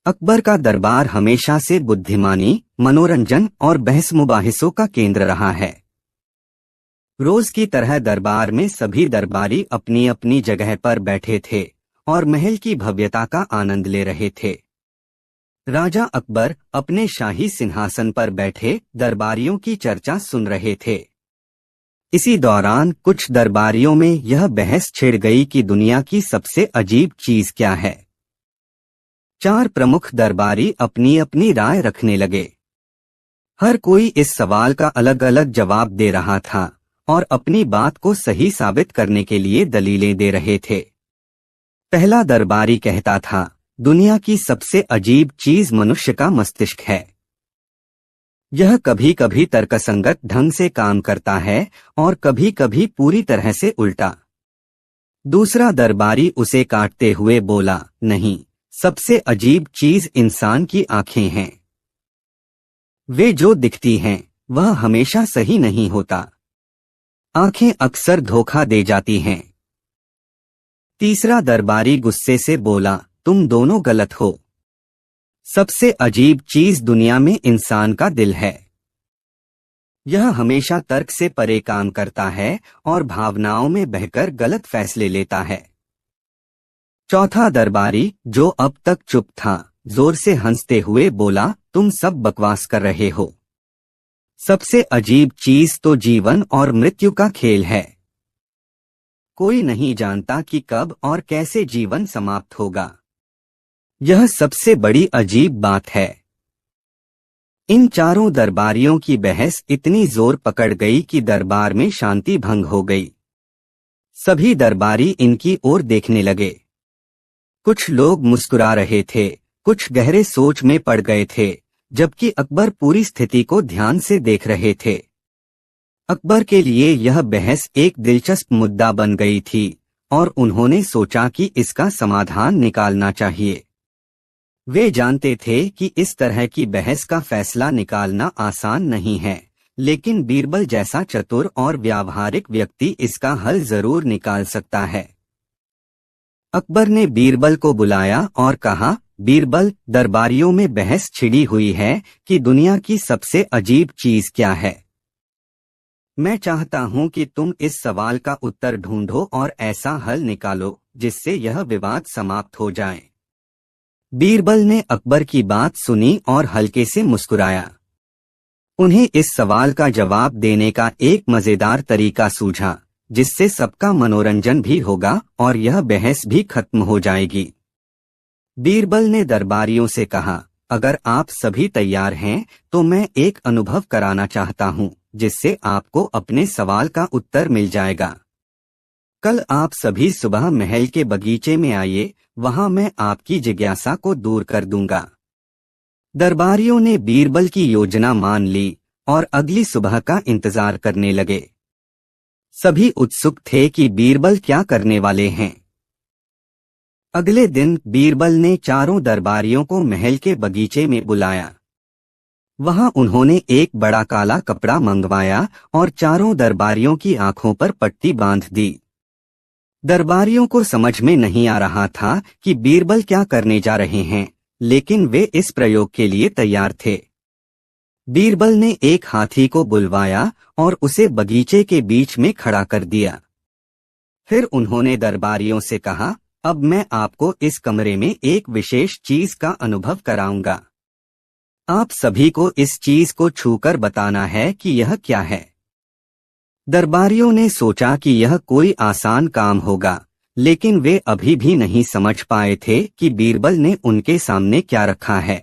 अकबर का दरबार हमेशा से बुद्धिमानी, मनोरंजन और बहस मुबाहिसों का केंद्र रहा है। रोज की तरह दरबार में सभी दरबारी अपनी अपनी जगह पर बैठे थे और महल की भव्यता का आनंद ले रहे थे। राजा अकबर अपने शाही सिंहासन पर बैठे दरबारियों की चर्चा सुन रहे थे। इसी दौरान कुछ दरबारियों में यह बहस छिड़ गई कि दुनिया की सबसे अजीब चीज क्या है। चार प्रमुख दरबारी अपनी अपनी राय रखने लगे। हर कोई इस सवाल का अलग अलग जवाब दे रहा था और अपनी बात को सही साबित करने के लिए दलीलें दे रहे थे। पहला दरबारी कहता था, दुनिया की सबसे अजीब चीज मनुष्य का मस्तिष्क है। यह कभी कभी तर्कसंगत ढंग से काम करता है और कभी कभी पूरी तरह से उल्टा। दूसरा दरबारी उसे काटते हुए बोला, नहीं, सबसे अजीब चीज इंसान की आंखें हैं। वे जो दिखती हैं वह हमेशा सही नहीं होता। आंखें अक्सर धोखा दे जाती हैं। तीसरा दरबारी गुस्से से बोला, तुम दोनों गलत हो। सबसे अजीब चीज दुनिया में इंसान का दिल है। यह हमेशा तर्क से परे काम करता है और भावनाओं में बहकर गलत फैसले लेता है। चौथा दरबारी, जो अब तक चुप था, जोर से हंसते हुए बोला, तुम सब बकवास कर रहे हो। सबसे अजीब चीज तो जीवन और मृत्यु का खेल है। कोई नहीं जानता कि कब और कैसे जीवन समाप्त होगा। यह सबसे बड़ी अजीब बात है। इन चारों दरबारियों की बहस इतनी जोर पकड़ गई कि दरबार में शांति भंग हो गई। सभी दरबारी इनकी ओर देखने लगे। कुछ लोग मुस्कुरा रहे थे, कुछ गहरे सोच में पड़ गए थे, जबकि अकबर पूरी स्थिति को ध्यान से देख रहे थे। अकबर के लिए यह बहस एक दिलचस्प मुद्दा बन गई थी और उन्होंने सोचा कि इसका समाधान निकालना चाहिए। वे जानते थे कि इस तरह की बहस का फैसला निकालना आसान नहीं है, लेकिन बीरबल जैसा चतुर और व्यावहारिक व्यक्ति इसका हल जरूर निकाल सकता है। अकबर ने बीरबल को बुलाया और कहा, बीरबल, दरबारियों में बहस छिड़ी हुई है कि दुनिया की सबसे अजीब चीज क्या है। मैं चाहता हूं कि तुम इस सवाल का उत्तर ढूंढो और ऐसा हल निकालो जिससे यह विवाद समाप्त हो जाए। बीरबल ने अकबर की बात सुनी और हल्के से मुस्कुराया। उन्हें इस सवाल का जवाब देने का एक मजेदार तरीका सूझा, जिससे सबका मनोरंजन भी होगा और यह बहस भी खत्म हो जाएगी। बीरबल ने दरबारियों से कहा, अगर आप सभी तैयार हैं तो मैं एक अनुभव कराना चाहता हूं, जिससे आपको अपने सवाल का उत्तर मिल जाएगा। कल आप सभी सुबह महल के बगीचे में आइए, वहां मैं आपकी जिज्ञासा को दूर कर दूंगा। दरबारियों ने बीरबल की योजना मान ली और अगली सुबह का इंतजार करने लगे। सभी उत्सुक थे कि बीरबल क्या करने वाले हैं। अगले दिन बीरबल ने चारों दरबारियों को महल के बगीचे में बुलाया। वहां उन्होंने एक बड़ा काला कपड़ा मंगवाया और चारों दरबारियों की आंखों पर पट्टी बांध दी। दरबारियों को समझ में नहीं आ रहा था कि बीरबल क्या करने जा रहे हैं, लेकिन वे इस प्रयोग के लिए तैयार थे। बीरबल ने एक हाथी को बुलवाया और उसे बगीचे के बीच में खड़ा कर दिया। फिर उन्होंने दरबारियों से कहा, अब मैं आपको इस कमरे में एक विशेष चीज का अनुभव कराऊंगा। आप सभी को इस चीज को छूकर बताना है कि यह क्या है। दरबारियों ने सोचा कि यह कोई आसान काम होगा, लेकिन वे अभी भी नहीं समझ पाए थे कि बीरबल ने उनके सामने क्या रखा है।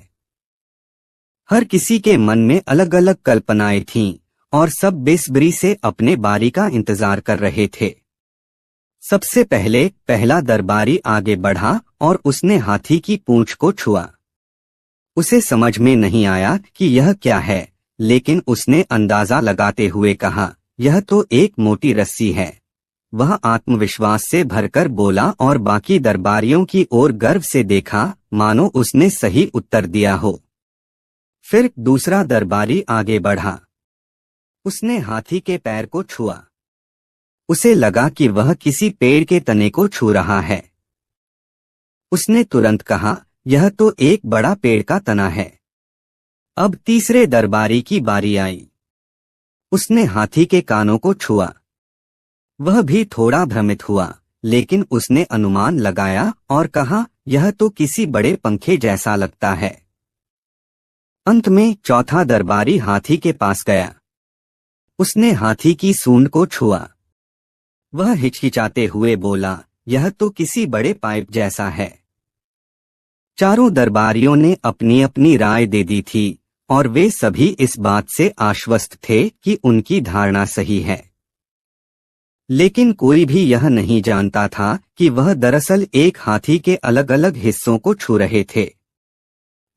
हर किसी के मन में अलग अलग कल्पनाएं थीं और सब बेसब्री से अपने बारी का इंतजार कर रहे थे। सबसे पहले पहला दरबारी आगे बढ़ा और उसने हाथी की पूंछ को छुआ। उसे समझ में नहीं आया कि यह क्या है, लेकिन उसने अंदाजा लगाते हुए कहा, यह तो एक मोटी रस्सी है। वह आत्मविश्वास से भरकर बोला और बाकी दरबारियों की ओर गर्व से देखा, मानो उसने सही उत्तर दिया हो। फिर दूसरा दरबारी आगे बढ़ा। उसने हाथी के पैर को छुआ। उसे लगा कि वह किसी पेड़ के तने को छू रहा है। उसने तुरंत कहा, यह तो एक बड़ा पेड़ का तना है। अब तीसरे दरबारी की बारी आई। उसने हाथी के कानों को छुआ। वह भी थोड़ा भ्रमित हुआ, लेकिन उसने अनुमान लगाया और कहा, यह तो किसी बड़े पंखे जैसा लगता है। अंत में चौथा दरबारी हाथी के पास गया। उसने हाथी की सूंड को छुआ। वह हिचकिचाते हुए बोला, यह तो किसी बड़े पाइप जैसा है। चारों दरबारियों ने अपनी अपनी राय दे दी थी और वे सभी इस बात से आश्वस्त थे कि उनकी धारणा सही है। लेकिन कोई भी यह नहीं जानता था कि वह दरअसल एक हाथी के अलग अलग हिस्सों को छू रहे थे।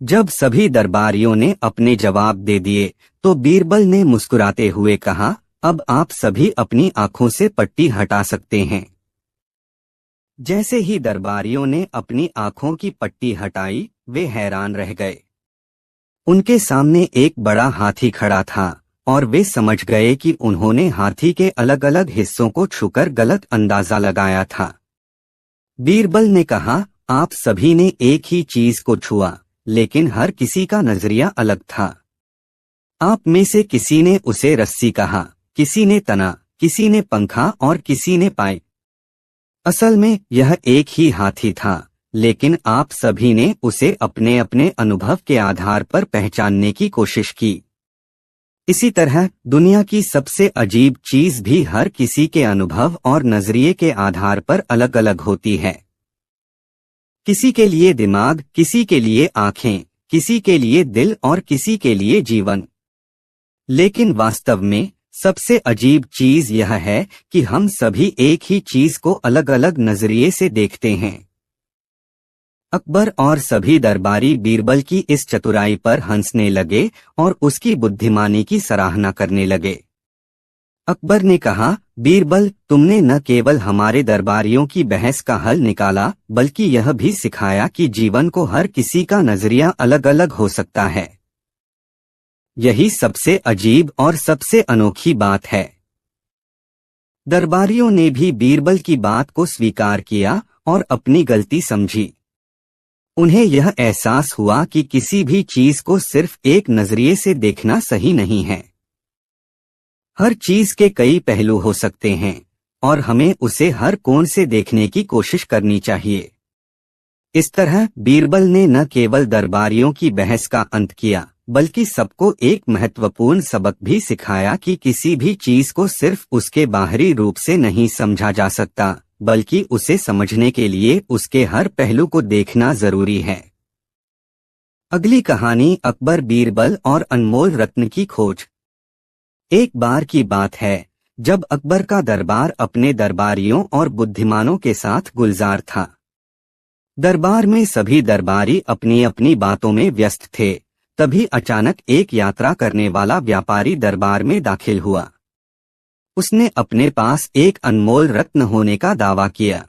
जब सभी दरबारियों ने अपने जवाब दे दिए तो बीरबल ने मुस्कुराते हुए कहा, अब आप सभी अपनी आंखों से पट्टी हटा सकते हैं। जैसे ही दरबारियों ने अपनी आंखों की पट्टी हटाई, वे हैरान रह गए। उनके सामने एक बड़ा हाथी खड़ा था और वे समझ गए कि उन्होंने हाथी के अलग अलग हिस्सों को छूकर गलत अंदाजा लगाया था। बीरबल ने कहा, आप सभी ने एक ही चीज को छुआ, लेकिन हर किसी का नजरिया अलग था। आप में से किसी ने उसे रस्सी कहा, किसी ने तना, किसी ने पंखा और किसी ने पाइप। असल में यह एक ही हाथी था, लेकिन आप सभी ने उसे अपने अपने अनुभव के आधार पर पहचानने की कोशिश की। इसी तरह दुनिया की सबसे अजीब चीज भी हर किसी के अनुभव और नजरिए के आधार पर अलग अलग होती है। किसी के लिए दिमाग, किसी के लिए आंखें, किसी के लिए दिल और किसी के लिए जीवन। लेकिन वास्तव में सबसे अजीब चीज यह है कि हम सभी एक ही चीज को अलग अलग नजरिए से देखते हैं। अकबर और सभी दरबारी बीरबल की इस चतुराई पर हंसने लगे और उसकी बुद्धिमानी की सराहना करने लगे। अकबर ने कहा, बीरबल, तुमने न केवल हमारे दरबारियों की बहस का हल निकाला, बल्कि यह भी सिखाया कि जीवन को हर किसी का नजरिया अलग अलग हो सकता है। यही सबसे अजीब और सबसे अनोखी बात है। दरबारियों ने भी बीरबल की बात को स्वीकार किया और अपनी गलती समझी। उन्हें यह एहसास हुआ कि किसी भी चीज को सिर्फ एक नजरिए से देखना सही नहीं है। हर चीज के कई पहलू हो सकते हैं और हमें उसे हर कोण से देखने की कोशिश करनी चाहिए। इस तरह बीरबल ने न केवल दरबारियों की बहस का अंत किया, बल्कि सबको एक महत्वपूर्ण सबक भी सिखाया कि किसी भी चीज को सिर्फ उसके बाहरी रूप से नहीं समझा जा सकता, बल्कि उसे समझने के लिए उसके हर पहलू को देखना जरूरी है। अगली कहानी अकबर, बीरबल और अनमोल रत्न की खोज। एक बार की बात है जब अकबर का दरबार अपने दरबारियों और बुद्धिमानों के साथ गुलजार था। दरबार में सभी दरबारी अपनी अपनी बातों में व्यस्त थे। तभी अचानक एक यात्रा करने वाला व्यापारी दरबार में दाखिल हुआ। उसने अपने पास एक अनमोल रत्न होने का दावा किया।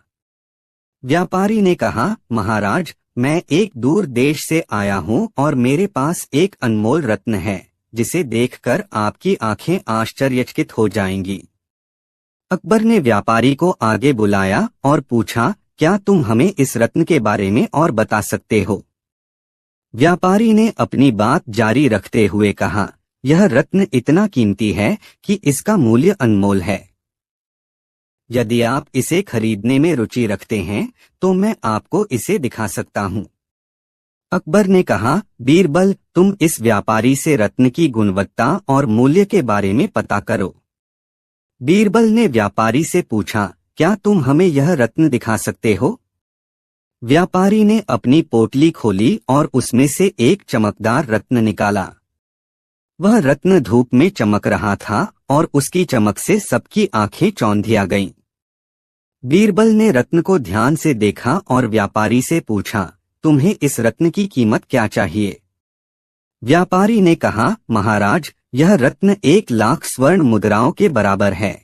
व्यापारी ने कहा, महाराज, मैं एक दूर देश से आया हूँ और मेरे पास एक अनमोल रत्न है, जिसे देखकर आपकी आंखें आश्चर्यचकित हो जाएंगी। अकबर ने व्यापारी को आगे बुलाया और पूछा, क्या तुम हमें इस रत्न के बारे में और बता सकते हो? व्यापारी ने अपनी बात जारी रखते हुए कहा, यह रत्न इतना कीमती है कि इसका मूल्य अनमोल है। यदि आप इसे खरीदने में रुचि रखते हैं तो मैं आपको इसे दिखा सकता हूँ। अकबर ने कहा, बीरबल, तुम इस व्यापारी से रत्न की गुणवत्ता और मूल्य के बारे में पता करो। बीरबल ने व्यापारी से पूछा, क्या तुम हमें यह रत्न दिखा सकते हो? व्यापारी ने अपनी पोटली खोली और उसमें से एक चमकदार रत्न निकाला। वह रत्न धूप में चमक रहा था और उसकी चमक से सबकी आंखें चौंधिया गईं। बीरबल ने रत्न को ध्यान से देखा और व्यापारी से पूछा, तुम्हें इस रत्न की कीमत क्या चाहिए? व्यापारी ने कहा, महाराज, यह रत्न 1,00,000 स्वर्ण मुद्राओं के बराबर है।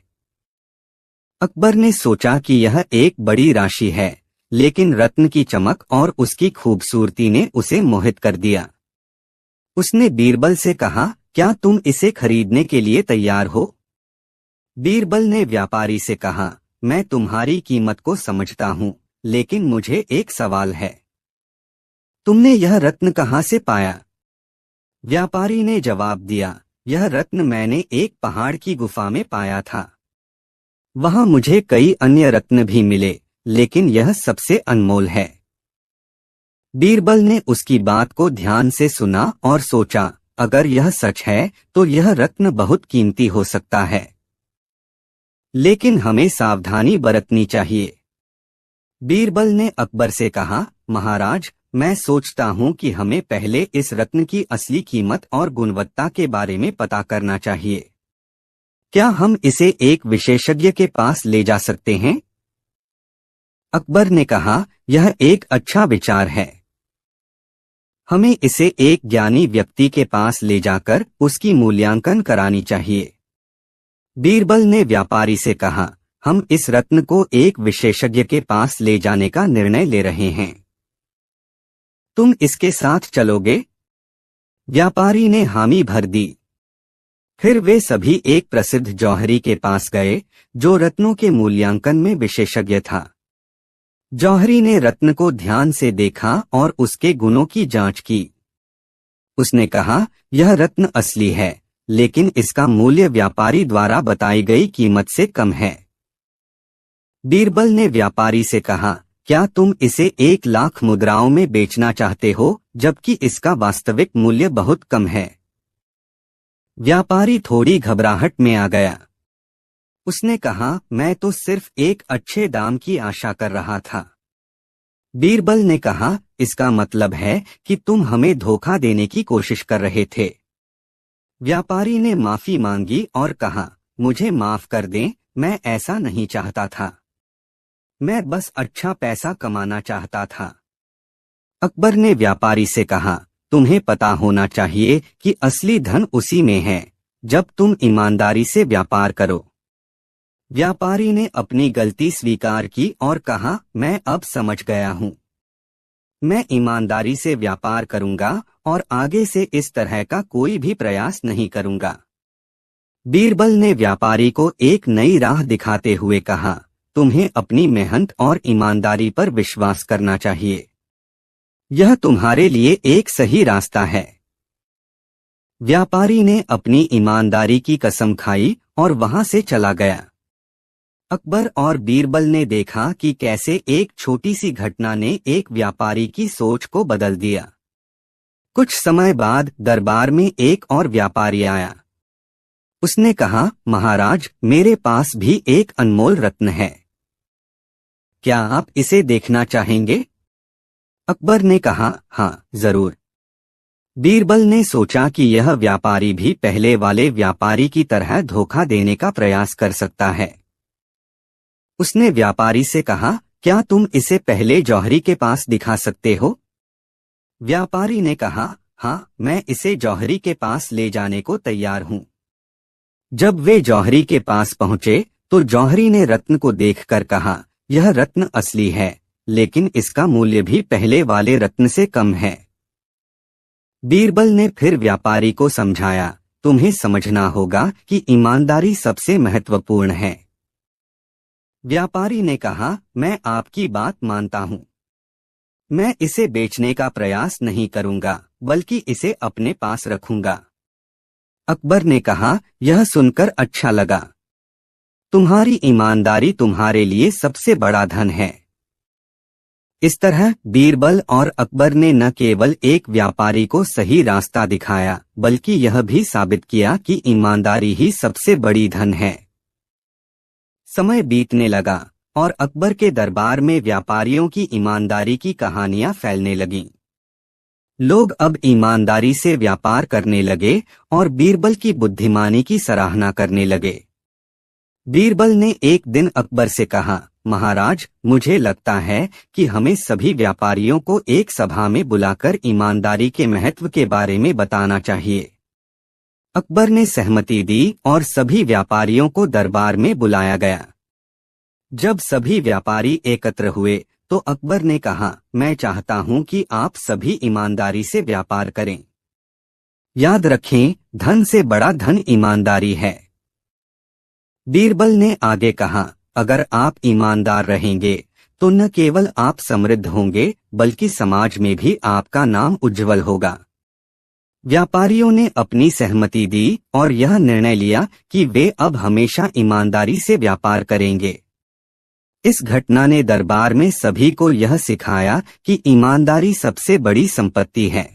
अकबर ने सोचा कि यह एक बड़ी राशि है, लेकिन रत्न की चमक और उसकी खूबसूरती ने उसे मोहित कर दिया। उसने बीरबल से कहा, क्या तुम इसे खरीदने के लिए तैयार हो? बीरबल ने व्यापारी से कहा, मैं तुम्हारी कीमत को समझता हूँ, लेकिन मुझे एक सवाल है। तुमने यह रत्न कहाँ से पाया? व्यापारी ने जवाब दिया, यह रत्न मैंने एक पहाड़ की गुफा में पाया था। वहां मुझे कई अन्य रत्न भी मिले, लेकिन यह सबसे अनमोल है। बीरबल ने उसकी बात को ध्यान से सुना और सोचा, अगर यह सच है तो यह रत्न बहुत कीमती हो सकता है, लेकिन हमें सावधानी बरतनी चाहिए। बीरबल ने अकबर से कहा, महाराज, मैं सोचता हूँ कि हमें पहले इस रत्न की असली कीमत और गुणवत्ता के बारे में पता करना चाहिए। क्या हम इसे एक विशेषज्ञ के पास ले जा सकते हैं? अकबर ने कहा, यह एक अच्छा विचार है। हमें इसे एक ज्ञानी व्यक्ति के पास ले जाकर उसकी मूल्यांकन करानी चाहिए। बीरबल ने व्यापारी से कहा, हम इस रत्न को एक विशेषज्ञ के पास ले जाने का निर्णय ले रहे हैं। तुम इसके साथ चलोगे? व्यापारी ने हामी भर दी। फिर वे सभी एक प्रसिद्ध जौहरी के पास गए, जो रत्नों के मूल्यांकन में विशेषज्ञ था। जौहरी ने रत्न को ध्यान से देखा और उसके गुणों की जांच की। उसने कहा, यह रत्न असली है, लेकिन इसका मूल्य व्यापारी द्वारा बताई गई कीमत से कम है। बीरबल ने व्यापारी से कहा, क्या तुम इसे 1,00,000 मुद्राओं में बेचना चाहते हो, जबकि इसका वास्तविक मूल्य बहुत कम है? व्यापारी थोड़ी घबराहट में आ गया। उसने कहा, मैं तो सिर्फ एक अच्छे दाम की आशा कर रहा था। बीरबल ने कहा, इसका मतलब है कि तुम हमें धोखा देने की कोशिश कर रहे थे। व्यापारी ने माफी मांगी और कहा, मुझे माफ कर दें, मैं ऐसा नहीं चाहता था। मैं बस अच्छा पैसा कमाना चाहता था। अकबर ने व्यापारी से कहा, तुम्हें पता होना चाहिए कि असली धन उसी में है, जब तुम ईमानदारी से व्यापार करो। व्यापारी ने अपनी गलती स्वीकार की और कहा, मैं अब समझ गया हूँ। मैं ईमानदारी से व्यापार करूंगा और आगे से इस तरह का कोई भी प्रयास नहीं करूंगा। बीरबल ने व्यापारी को एक नई राह दिखाते हुए कहा, तुम्हें अपनी मेहनत और ईमानदारी पर विश्वास करना चाहिए। यह तुम्हारे लिए एक सही रास्ता है। व्यापारी ने अपनी ईमानदारी की कसम खाई और वहां से चला गया। अकबर और बीरबल ने देखा कि कैसे एक छोटी सी घटना ने एक व्यापारी की सोच को बदल दिया। कुछ समय बाद दरबार में एक और व्यापारी आया। उसने कहा, महाराज, मेरे पास भी एक अनमोल रत्न है। क्या आप इसे देखना चाहेंगे? अकबर ने कहा, हाँ, जरूर। बीरबल ने सोचा कि यह व्यापारी भी पहले वाले व्यापारी की तरह धोखा देने का प्रयास कर सकता है। उसने व्यापारी से कहा, क्या तुम इसे पहले जौहरी के पास दिखा सकते हो? व्यापारी ने कहा, हाँ, मैं इसे जौहरी के पास ले जाने को तैयार हूँ। जब वे जौहरी के पास पहुंचे तो जौहरी ने रत्न को देखकर कहा, यह रत्न असली है, लेकिन इसका मूल्य भी पहले वाले रत्न से कम है। बीरबल ने फिर व्यापारी को समझाया, तुम्हें समझना होगा कि ईमानदारी सबसे महत्वपूर्ण है। व्यापारी ने कहा, मैं आपकी बात मानता हूँ। मैं इसे बेचने का प्रयास नहीं करूंगा, बल्कि इसे अपने पास रखूंगा। अकबर ने कहा, यह सुनकर अच्छा लगा। तुम्हारी ईमानदारी तुम्हारे लिए सबसे बड़ा धन है। इस तरह बीरबल और अकबर ने न केवल एक व्यापारी को सही रास्ता दिखाया, बल्कि यह भी साबित किया कि ईमानदारी ही सबसे बड़ी धन है। समय बीतने लगा और अकबर के दरबार में व्यापारियों की ईमानदारी की कहानियां फैलने लगीं। लोग अब ईमानदारी से व्यापार करने लगे और बीरबल की बुद्धिमानी की सराहना करने लगे। बीरबल ने एक दिन अकबर से कहा, महाराज, मुझे लगता है कि हमें सभी व्यापारियों को एक सभा में बुलाकर ईमानदारी के महत्व के बारे में बताना चाहिए। अकबर ने सहमति दी और सभी व्यापारियों को दरबार में बुलाया गया। जब सभी व्यापारी एकत्र हुए तो अकबर ने कहा, मैं चाहता हूं कि आप सभी ईमानदारी से व्यापार करें। याद रखें, धन से बड़ा धन ईमानदारी है। बीरबल ने आगे कहा, अगर आप ईमानदार रहेंगे तो न केवल आप समृद्ध होंगे बल्कि समाज में भी आपका नाम उज्जवल होगा। व्यापारियों ने अपनी सहमति दी और यह निर्णय लिया कि वे अब हमेशा ईमानदारी से व्यापार करेंगे। इस घटना ने दरबार में सभी को यह सिखाया कि ईमानदारी सबसे बड़ी संपत्ति है।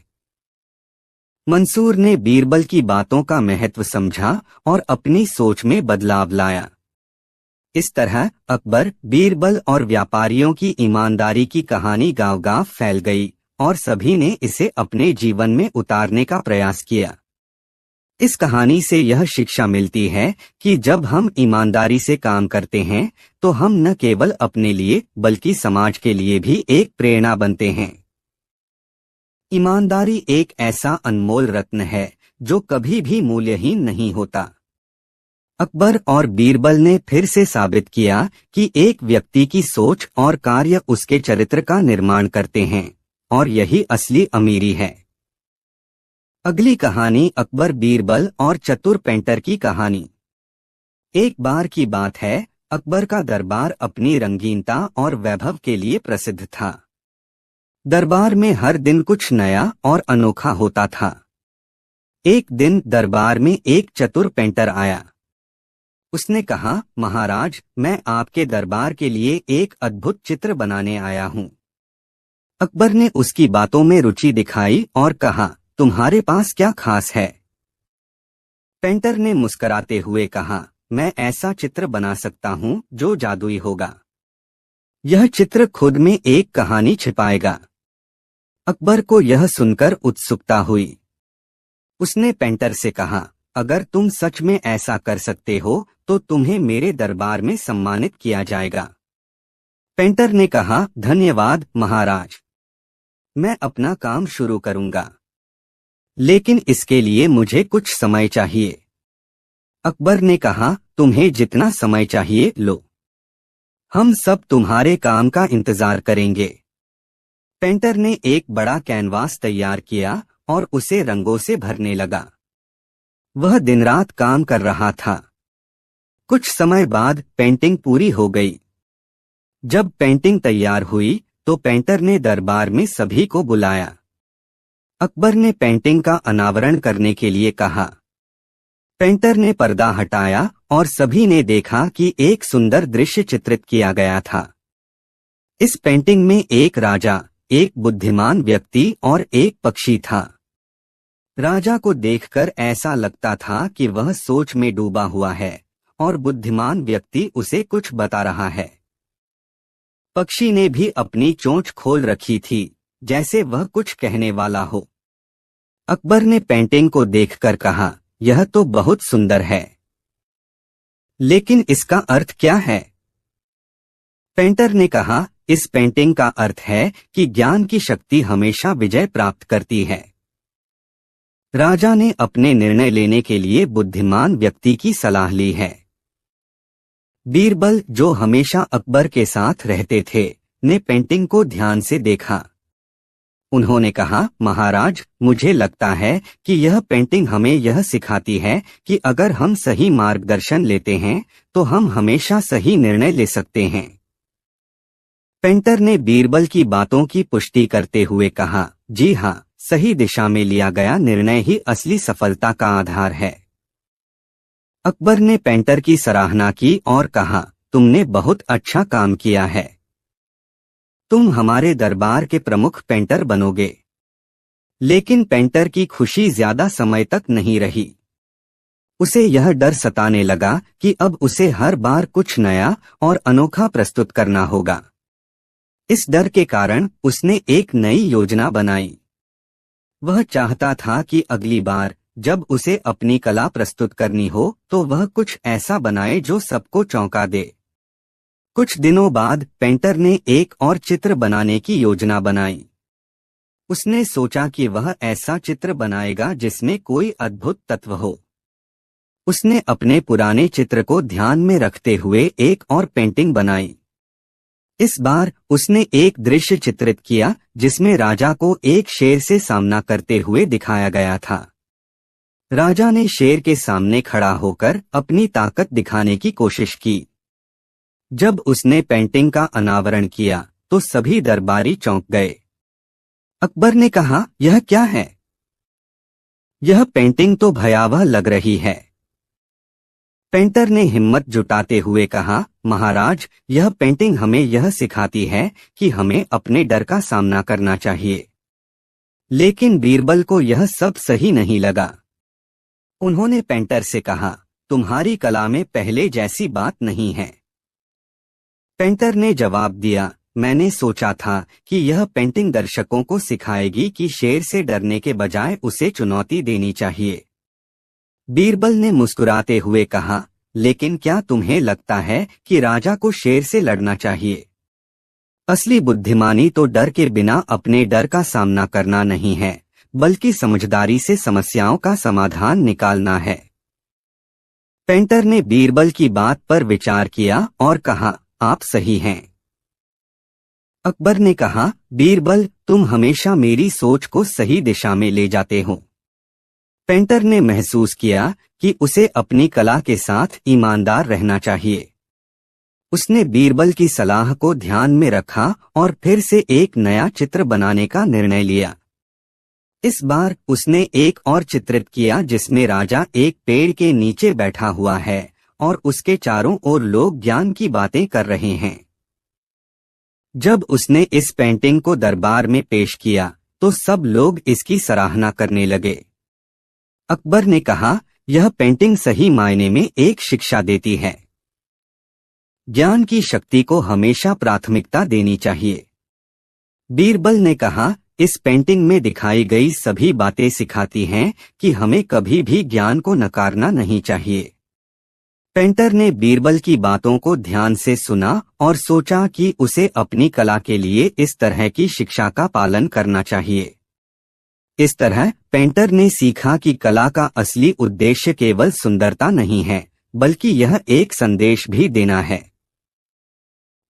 मंसूर ने बीरबल की बातों का महत्व समझा और अपनी सोच में बदलाव लाया। इस तरह अकबर, बीरबल और व्यापारियों की ईमानदारी की कहानी गांव-गांव फैल गई और सभी ने इसे अपने जीवन में उतारने का प्रयास किया। इस कहानी से यह शिक्षा मिलती है कि जब हम ईमानदारी से काम करते हैं तो हम न केवल अपने लिए बल्कि समाज के लिए भी एक प्रेरणा बनते हैं। ईमानदारी एक ऐसा अनमोल रत्न है जो कभी भी मूल्यहीन नहीं होता। अकबर और बीरबल ने फिर से साबित किया कि एक व्यक्ति की सोच और कार्य उसके चरित्र का निर्माण करते हैं और यही असली अमीरी है। अगली कहानी अकबर, बीरबल और चतुर पेंटर की कहानी। एक बार की बात है, अकबर का दरबार अपनी रंगीनता और वैभव के लिए प्रसिद्ध था। दरबार में हर दिन कुछ नया और अनोखा होता था। एक दिन दरबार में एक चतुर पेंटर आया। उसने कहा, महाराज, मैं आपके दरबार के लिए एक अद्भुत चित्र बनाने आया हूँ। अकबर ने उसकी बातों में रुचि दिखाई और कहा, तुम्हारे पास क्या खास है? पेंटर ने मुस्कुराते हुए कहा, मैं ऐसा चित्र बना सकता हूँ जो जादुई होगा। यह चित्र खुद में एक कहानी छिपाएगा। अकबर को यह सुनकर उत्सुकता हुई। उसने पेंटर से कहा, अगर तुम सच में ऐसा कर सकते हो तो तुम्हें मेरे दरबार में सम्मानित किया जाएगा। पेंटर ने कहा, धन्यवाद महाराज, मैं अपना काम शुरू करूंगा, लेकिन इसके लिए मुझे कुछ समय चाहिए। अकबर ने कहा, तुम्हें जितना समय चाहिए लो, हम सब तुम्हारे काम का इंतजार करेंगे। पेंटर ने एक बड़ा कैनवास तैयार किया और उसे रंगों से भरने लगा। वह दिन रात काम कर रहा था। कुछ समय बाद पेंटिंग पूरी हो गई। जब पेंटिंग तैयार हुई तो पेंटर ने दरबार में सभी को बुलाया। अकबर ने पेंटिंग का अनावरण करने के लिए कहा। पेंटर ने पर्दा हटाया और सभी ने देखा कि एक सुंदर दृश्य चित्रित किया गया था। इस पेंटिंग में एक राजा, एक बुद्धिमान व्यक्ति और एक पक्षी था। राजा को देखकर ऐसा लगता था कि वह सोच में डूबा हुआ है और बुद्धिमान व्यक्ति उसे कुछ बता रहा है। पक्षी ने भी अपनी चोंच खोल रखी थी, जैसे वह कुछ कहने वाला हो। अकबर ने पेंटिंग को देखकर कहा, यह तो बहुत सुंदर है, लेकिन इसका अर्थ क्या है? पेंटर ने कहा, इस पेंटिंग का अर्थ है कि ज्ञान की शक्ति हमेशा विजय प्राप्त करती है। राजा ने अपने निर्णय लेने के लिए बुद्धिमान व्यक्ति की सलाह ली है। बीरबल, जो हमेशा अकबर के साथ रहते थे, ने पेंटिंग को ध्यान से देखा। उन्होंने कहा, महाराज, मुझे लगता है कि यह पेंटिंग हमें यह सिखाती है कि अगर हम सही मार्गदर्शन लेते हैं तो हम हमेशा सही निर्णय ले सकते हैं। पेंटर ने बीरबल की बातों की पुष्टि करते हुए कहा, जी हाँ, सही दिशा में लिया गया निर्णय ही असली सफलता का आधार है। अकबर ने पेंटर की सराहना की और कहा, तुमने बहुत अच्छा काम किया है। तुम हमारे दरबार के प्रमुख पेंटर बनोगे। लेकिन पेंटर की खुशी ज्यादा समय तक नहीं रही। उसे यह डर सताने लगा कि अब उसे हर बार कुछ नया और अनोखा प्रस्तुत करना होगा। इस डर के कारण उसने एक नई योजना बनाई। वह चाहता था कि अगली बार जब उसे अपनी कला प्रस्तुत करनी हो तो वह कुछ ऐसा बनाए जो सबको चौंका दे। कुछ दिनों बाद पेंटर ने एक और चित्र बनाने की योजना बनाई। उसने सोचा कि वह ऐसा चित्र बनाएगा जिसमें कोई अद्भुत तत्व हो। उसने अपने पुराने चित्र को ध्यान में रखते हुए एक और पेंटिंग बनाई। इस बार उसने एक दृश्य चित्रित किया जिसमें राजा को एक शेर से सामना करते हुए दिखाया गया था। राजा ने शेर के सामने खड़ा होकर अपनी ताकत दिखाने की कोशिश की। जब उसने पेंटिंग का अनावरण किया तो सभी दरबारी चौंक गए। अकबर ने कहा, यह क्या है? यह पेंटिंग तो भयावह लग रही है। पेंटर ने हिम्मत जुटाते हुए कहा, महाराज, यह पेंटिंग हमें यह सिखाती है कि हमें अपने डर का सामना करना चाहिए। लेकिन बीरबल को यह सब सही नहीं लगा। उन्होंने पेंटर से कहा, तुम्हारी कला में पहले जैसी बात नहीं है। पेंटर ने जवाब दिया, मैंने सोचा था कि यह पेंटिंग दर्शकों को सिखाएगी कि शेर से डरने के बजाय उसे चुनौती देनी चाहिए। बीरबल ने मुस्कुराते हुए कहा, लेकिन क्या तुम्हें लगता है कि राजा को शेर से लड़ना चाहिए? असली बुद्धिमानी तो डर के बिना अपने डर का सामना करना नहीं है, बल्कि समझदारी से समस्याओं का समाधान निकालना है। पेंटर ने बीरबल की बात पर विचार किया और कहा, आप सही हैं। अकबर ने कहा, बीरबल, तुम हमेशा मेरी सोच को सही दिशा में ले जाते हो। पेंटर ने महसूस किया कि उसे अपनी कला के साथ ईमानदार रहना चाहिए। उसने बीरबल की सलाह को ध्यान में रखा और फिर से एक नया चित्र बनाने का निर्णय लिया। इस बार उसने एक और चित्रित किया जिसमें राजा एक पेड़ के नीचे बैठा हुआ है और उसके चारों ओर लोग ज्ञान की बातें कर रहे हैं। जब उसने इस पेंटिंग को दरबार में पेश किया तो सब लोग इसकी सराहना करने लगे। अकबर ने कहा, यह पेंटिंग सही मायने में एक शिक्षा देती है। ज्ञान की शक्ति को हमेशा प्राथमिकता देनी चाहिए। बीरबल ने कहा, इस पेंटिंग में दिखाई गई सभी बातें सिखाती हैं कि हमें कभी भी ज्ञान को नकारना नहीं चाहिए। पेंटर ने बीरबल की बातों को ध्यान से सुना और सोचा कि उसे अपनी कला के लिए इस तरह की शिक्षा का पालन करना चाहिए। इस तरह पेंटर ने सीखा कि कला का असली उद्देश्य केवल सुंदरता नहीं है, बल्कि यह एक संदेश भी देना है।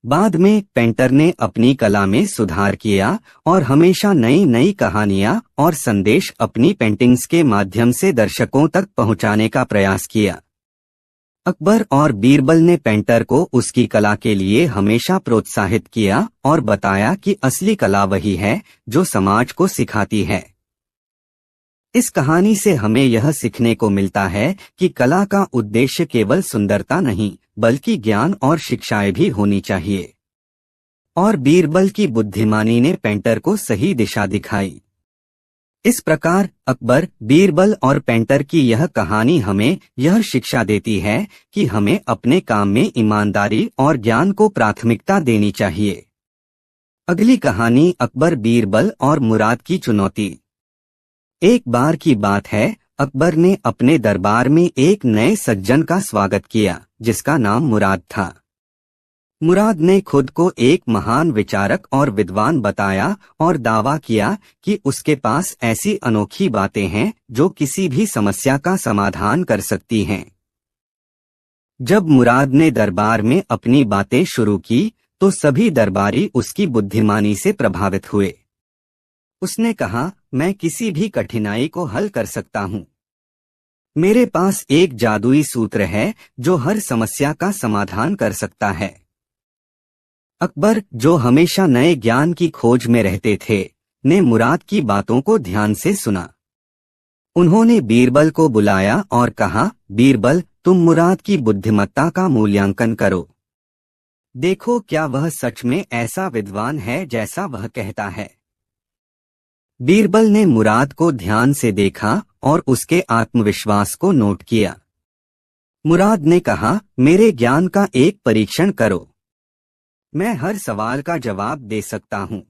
बाद में पेंटर ने अपनी कला में सुधार किया और हमेशा नई नई कहानियां और संदेश अपनी पेंटिंग्स के माध्यम से दर्शकों तक पहुंचाने का प्रयास किया। अकबर और बीरबल ने पेंटर को उसकी कला के लिए हमेशा प्रोत्साहित किया और बताया कि असली कला वही है जो समाज को सिखाती है। इस कहानी से हमें यह सीखने को मिलता है कि कला का उद्देश्य केवल सुंदरता नहीं, बल्कि ज्ञान और शिक्षाएं भी होनी चाहिए। और बीरबल की बुद्धिमानी ने पेंटर को सही दिशा दिखाई। इस प्रकार अकबर, बीरबल और पेंटर की यह कहानी हमें यह शिक्षा देती है कि हमें अपने काम में ईमानदारी और ज्ञान को प्राथमिकता देनी चाहिए। अगली कहानी अकबर, बीरबल और मुराद की चुनौती। एक बार की बात है, अकबर ने अपने दरबार में एक नए सज्जन का स्वागत किया जिसका नाम मुराद था। मुराद ने खुद को एक महान विचारक और विद्वान बताया और दावा किया कि उसके पास ऐसी अनोखी बातें हैं जो किसी भी समस्या का समाधान कर सकती हैं। जब मुराद ने दरबार में अपनी बातें शुरू की तो सभी दरबारी उसकी बुद्धिमानी से प्रभावित हुए। उसने कहा, मैं किसी भी कठिनाई को हल कर सकता हूँ। मेरे पास एक जादुई सूत्र है जो हर समस्या का समाधान कर सकता है। अकबर, जो हमेशा नए ज्ञान की खोज में रहते थे, ने मुराद की बातों को ध्यान से सुना। उन्होंने बीरबल को बुलाया और कहा, बीरबल, तुम मुराद की बुद्धिमत्ता का मूल्यांकन करो। देखो क्या वह सच में ऐसा विद्वान है जैसा वह कहता है। बीरबल ने मुराद को ध्यान से देखा और उसके आत्मविश्वास को नोट किया। मुराद ने कहा, मेरे ज्ञान का एक परीक्षण करो। मैं हर सवाल का जवाब दे सकता हूँ।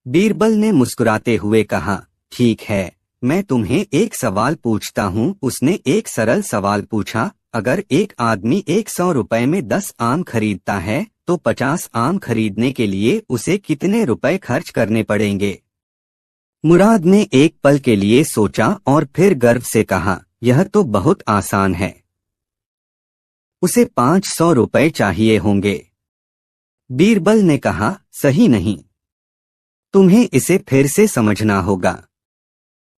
बीरबल ने मुस्कुराते हुए कहा, ठीक है, मैं तुम्हें एक सवाल पूछता हूँ। उसने एक सरल सवाल पूछा, अगर एक आदमी 100 रुपए में 10 आम खरीदता है तो 50 आम खरीदने के लिए उसे कितने रुपए खर्च करने पड़ेंगे? मुराद ने एक पल के लिए सोचा और फिर गर्व से कहा, यह तो बहुत आसान है। उसे 500 रुपए चाहिए होंगे। बीरबल ने कहा, सही नहीं, तुम्हें इसे फिर से समझना होगा।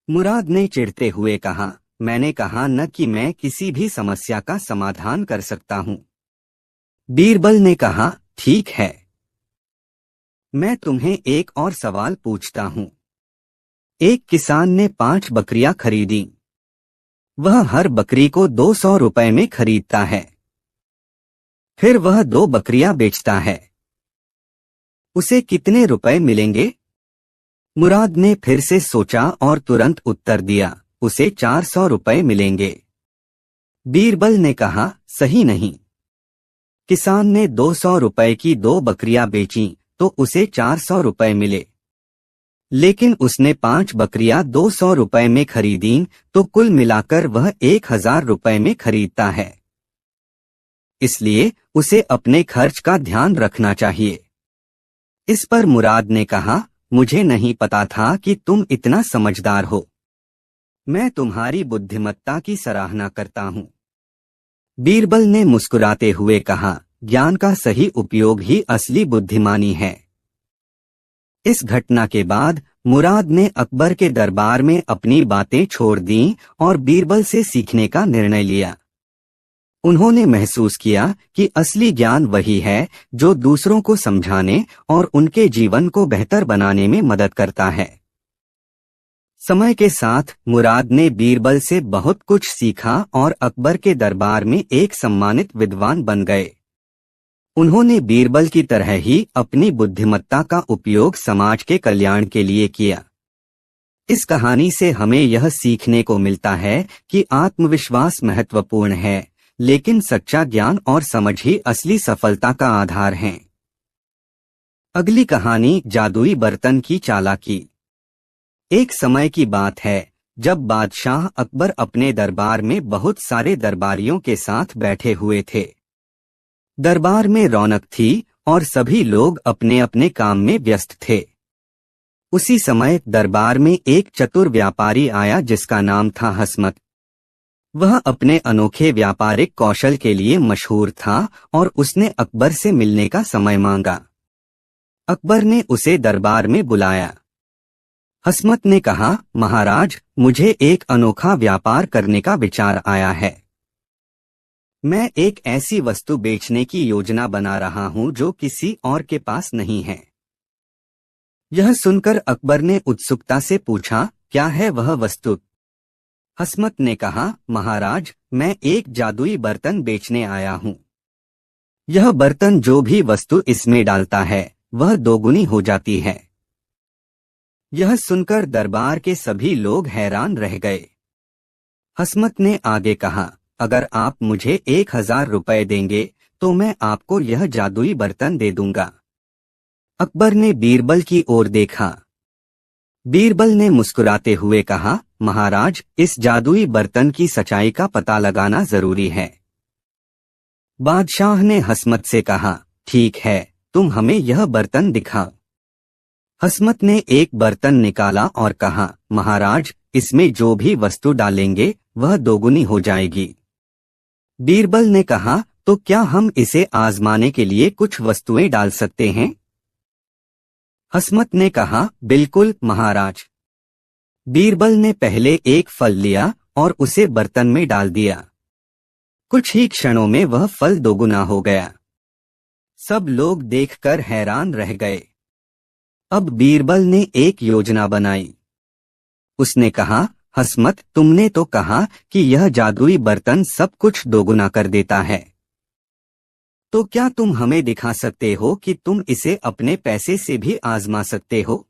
मुराद ने चिढ़ते हुए कहा, मैंने कहा न कि मैं किसी भी समस्या का समाधान कर सकता हूँ। बीरबल ने कहा, ठीक है, मैं तुम्हें एक और सवाल पूछता हूँ। एक किसान ने 5 बकरियां खरीदी। वह हर बकरी को 200 रुपए में खरीदता है। फिर वह 2 बकरियां बेचता है। उसे कितने रुपए मिलेंगे? मुराद ने फिर से सोचा और तुरंत उत्तर दिया, उसे 400 रुपए मिलेंगे। बीरबल ने कहा, सही नहीं। किसान ने 200 रुपए की 2 बकरियां बेचीं तो उसे 400 रुपए मिले। लेकिन उसने 5 बकरियां 200 रुपए में खरीदीं तो कुल मिलाकर वह 1000 रुपए में खरीदता है। इसलिए उसे अपने खर्च का ध्यान रखना चाहिए। इस पर मुराद ने कहा, मुझे नहीं पता था कि तुम इतना समझदार हो। मैं तुम्हारी बुद्धिमत्ता की सराहना करता हूँ। बीरबल ने मुस्कुराते हुए कहा, ज्ञान का सही उपयोग ही असली बुद्धिमानी है। इस घटना के बाद मुराद ने अकबर के दरबार में अपनी बातें छोड़ दीं और बीरबल से सीखने का निर्णय लिया। उन्होंने महसूस किया कि असली ज्ञान वही है जो दूसरों को समझाने और उनके जीवन को बेहतर बनाने में मदद करता है। समय के साथ मुराद ने बीरबल से बहुत कुछ सीखा और अकबर के दरबार में एक सम्मानित विद्वान बन गए। उन्होंने बीरबल की तरह ही अपनी बुद्धिमत्ता का उपयोग समाज के कल्याण के लिए किया। इस कहानी से हमें यह सीखने को मिलता है कि आत्मविश्वास महत्वपूर्ण है, लेकिन सच्चा ज्ञान और समझ ही असली सफलता का आधार है। अगली कहानी, जादुई बर्तन की चालाकी। एक समय की बात है जब बादशाह अकबर अपने दरबार में बहुत सारे दरबारियों के साथ बैठे हुए थे। दरबार में रौनक थी और सभी लोग अपने अपने काम में व्यस्त थे। उसी समय दरबार में एक चतुर व्यापारी आया जिसका नाम था हसमत। वह अपने अनोखे व्यापारिक कौशल के लिए मशहूर था और उसने अकबर से मिलने का समय मांगा। अकबर ने उसे दरबार में बुलाया। हसमत ने कहा, महाराज, मुझे एक अनोखा व्यापार करने का विचार आया है। मैं एक ऐसी वस्तु बेचने की योजना बना रहा हूं जो किसी और के पास नहीं है। यह सुनकर अकबर ने उत्सुकता से पूछा, क्या है वह वस्तु? हसमत ने कहा, महाराज, मैं एक जादुई बर्तन बेचने आया हूं। यह बर्तन जो भी वस्तु इसमें डालता है वह दोगुनी हो जाती है। यह सुनकर दरबार के सभी लोग हैरान रह गए। हसमत ने आगे कहा, अगर आप मुझे 1000 रुपए देंगे तो मैं आपको यह जादुई बर्तन दे दूंगा। अकबर ने बीरबल की ओर देखा। बीरबल ने मुस्कुराते हुए कहा, महाराज, इस जादुई बर्तन की सच्चाई का पता लगाना जरूरी है। बादशाह ने हसमत से कहा, ठीक है, तुम हमें यह बर्तन दिखाओ। हसमत ने एक बर्तन निकाला और कहा, महाराज, इसमें जो भी वस्तु डालेंगे वह दोगुनी हो जाएगी। बीरबल ने कहा, तो क्या हम इसे आजमाने के लिए कुछ वस्तुएं डाल सकते हैं? हसमत ने कहा, बिल्कुल महाराज। बीरबल ने पहले एक फल लिया और उसे बर्तन में डाल दिया। कुछ ही क्षणों में वह फल दोगुना हो गया। सब लोग देखकर हैरान रह गए। अब बीरबल ने एक योजना बनाई। उसने कहा, हसमत, तुमने तो कहा कि यह जादुई बर्तन सब कुछ दोगुना कर देता है, तो क्या तुम हमें दिखा सकते हो कि तुम इसे अपने पैसे से भी आजमा सकते हो?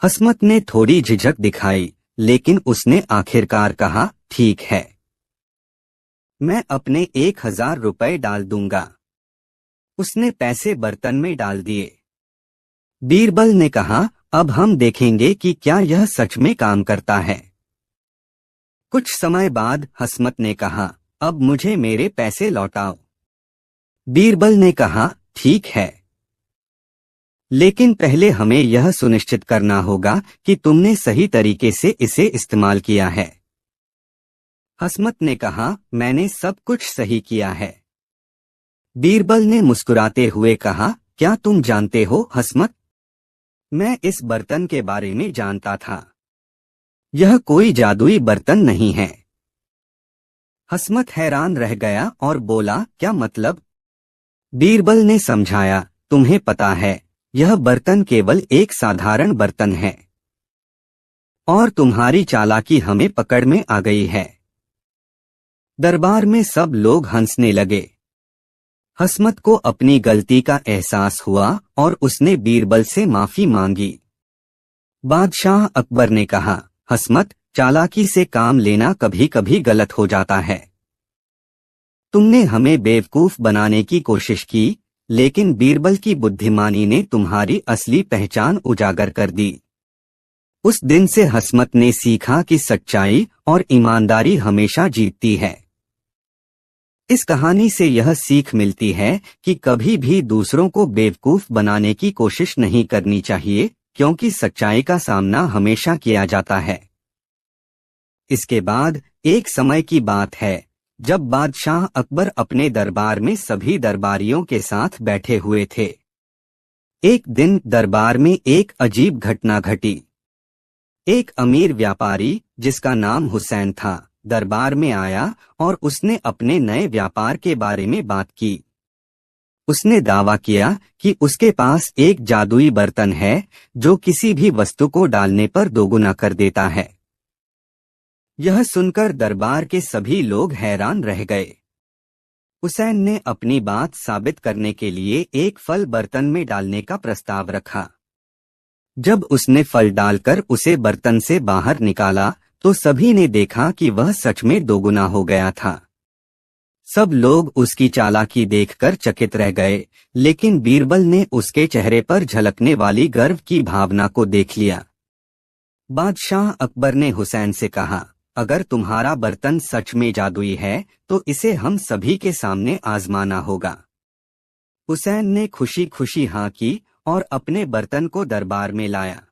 हसमत ने थोड़ी झिझक दिखाई, लेकिन उसने आखिरकार कहा, ठीक है, मैं अपने 1000 रुपए डाल दूंगा। उसने पैसे बर्तन में डाल दिए। बीरबल ने कहा, अब हम देखेंगे कि क्या यह सच में काम करता है। कुछ समय बाद हसमत ने कहा, अब मुझे मेरे पैसे लौटाओ। बीरबल ने कहा, ठीक है, लेकिन पहले हमें यह सुनिश्चित करना होगा कि तुमने सही तरीके से इसे इस्तेमाल किया है। हसमत ने कहा, मैंने सब कुछ सही किया है। बीरबल ने मुस्कुराते हुए कहा, क्या तुम जानते हो हसमत, मैं इस बर्तन के बारे में जानता था। यह कोई जादुई बर्तन नहीं है। हसमत हैरान रह गया और बोला, क्या मतलब? बीरबल ने समझाया, तुम्हें पता है, यह बर्तन केवल एक साधारण बर्तन है और तुम्हारी चालाकी हमें पकड़ में आ गई है। दरबार में सब लोग हंसने लगे। हसमत को अपनी गलती का एहसास हुआ और उसने बीरबल से माफी मांगी। बादशाह अकबर ने कहा, हसमत, चालाकी से काम लेना कभी कभी गलत हो जाता है। तुमने हमें बेवकूफ बनाने की कोशिश की, लेकिन बीरबल की बुद्धिमानी ने तुम्हारी असली पहचान उजागर कर दी। उस दिन से हसमत ने सीखा कि सच्चाई और ईमानदारी हमेशा जीतती है। इस कहानी से यह सीख मिलती है कि कभी भी दूसरों को बेवकूफ बनाने की कोशिश नहीं करनी चाहिए, क्योंकि सच्चाई का सामना हमेशा किया जाता है। इसके बाद एक समय की बात है, जब बादशाह अकबर अपने दरबार में सभी दरबारियों के साथ बैठे हुए थे। एक दिन दरबार में एक अजीब घटना घटी। एक अमीर व्यापारी, जिसका नाम हुसैन था, दरबार में आया और उसने अपने नए व्यापार के बारे में बात की। उसने दावा किया कि उसके पास एक जादुई बर्तन है जो किसी भी वस्तु को डालने पर दोगुना कर देता है। यह सुनकर दरबार के सभी लोग हैरान रह गए। हुसैन ने अपनी बात साबित करने के लिए एक फल बर्तन में डालने का प्रस्ताव रखा। जब उसने फल डालकर उसे बर्तन से बाहर निकाला तो सभी ने देखा कि वह सच में दोगुना हो गया था। सब लोग उसकी चालाकी देखकर चकित रह गए, लेकिन बीरबल ने उसके चेहरे पर झलकने वाली गर्व की भावना को देख लिया। बादशाह अकबर ने हुसैन से कहा, अगर तुम्हारा बर्तन सच में जादुई है तो इसे हम सभी के सामने आजमाना होगा। हुसैन ने खुशी खुशी हाँ की और अपने बर्तन को दरबार में लाया।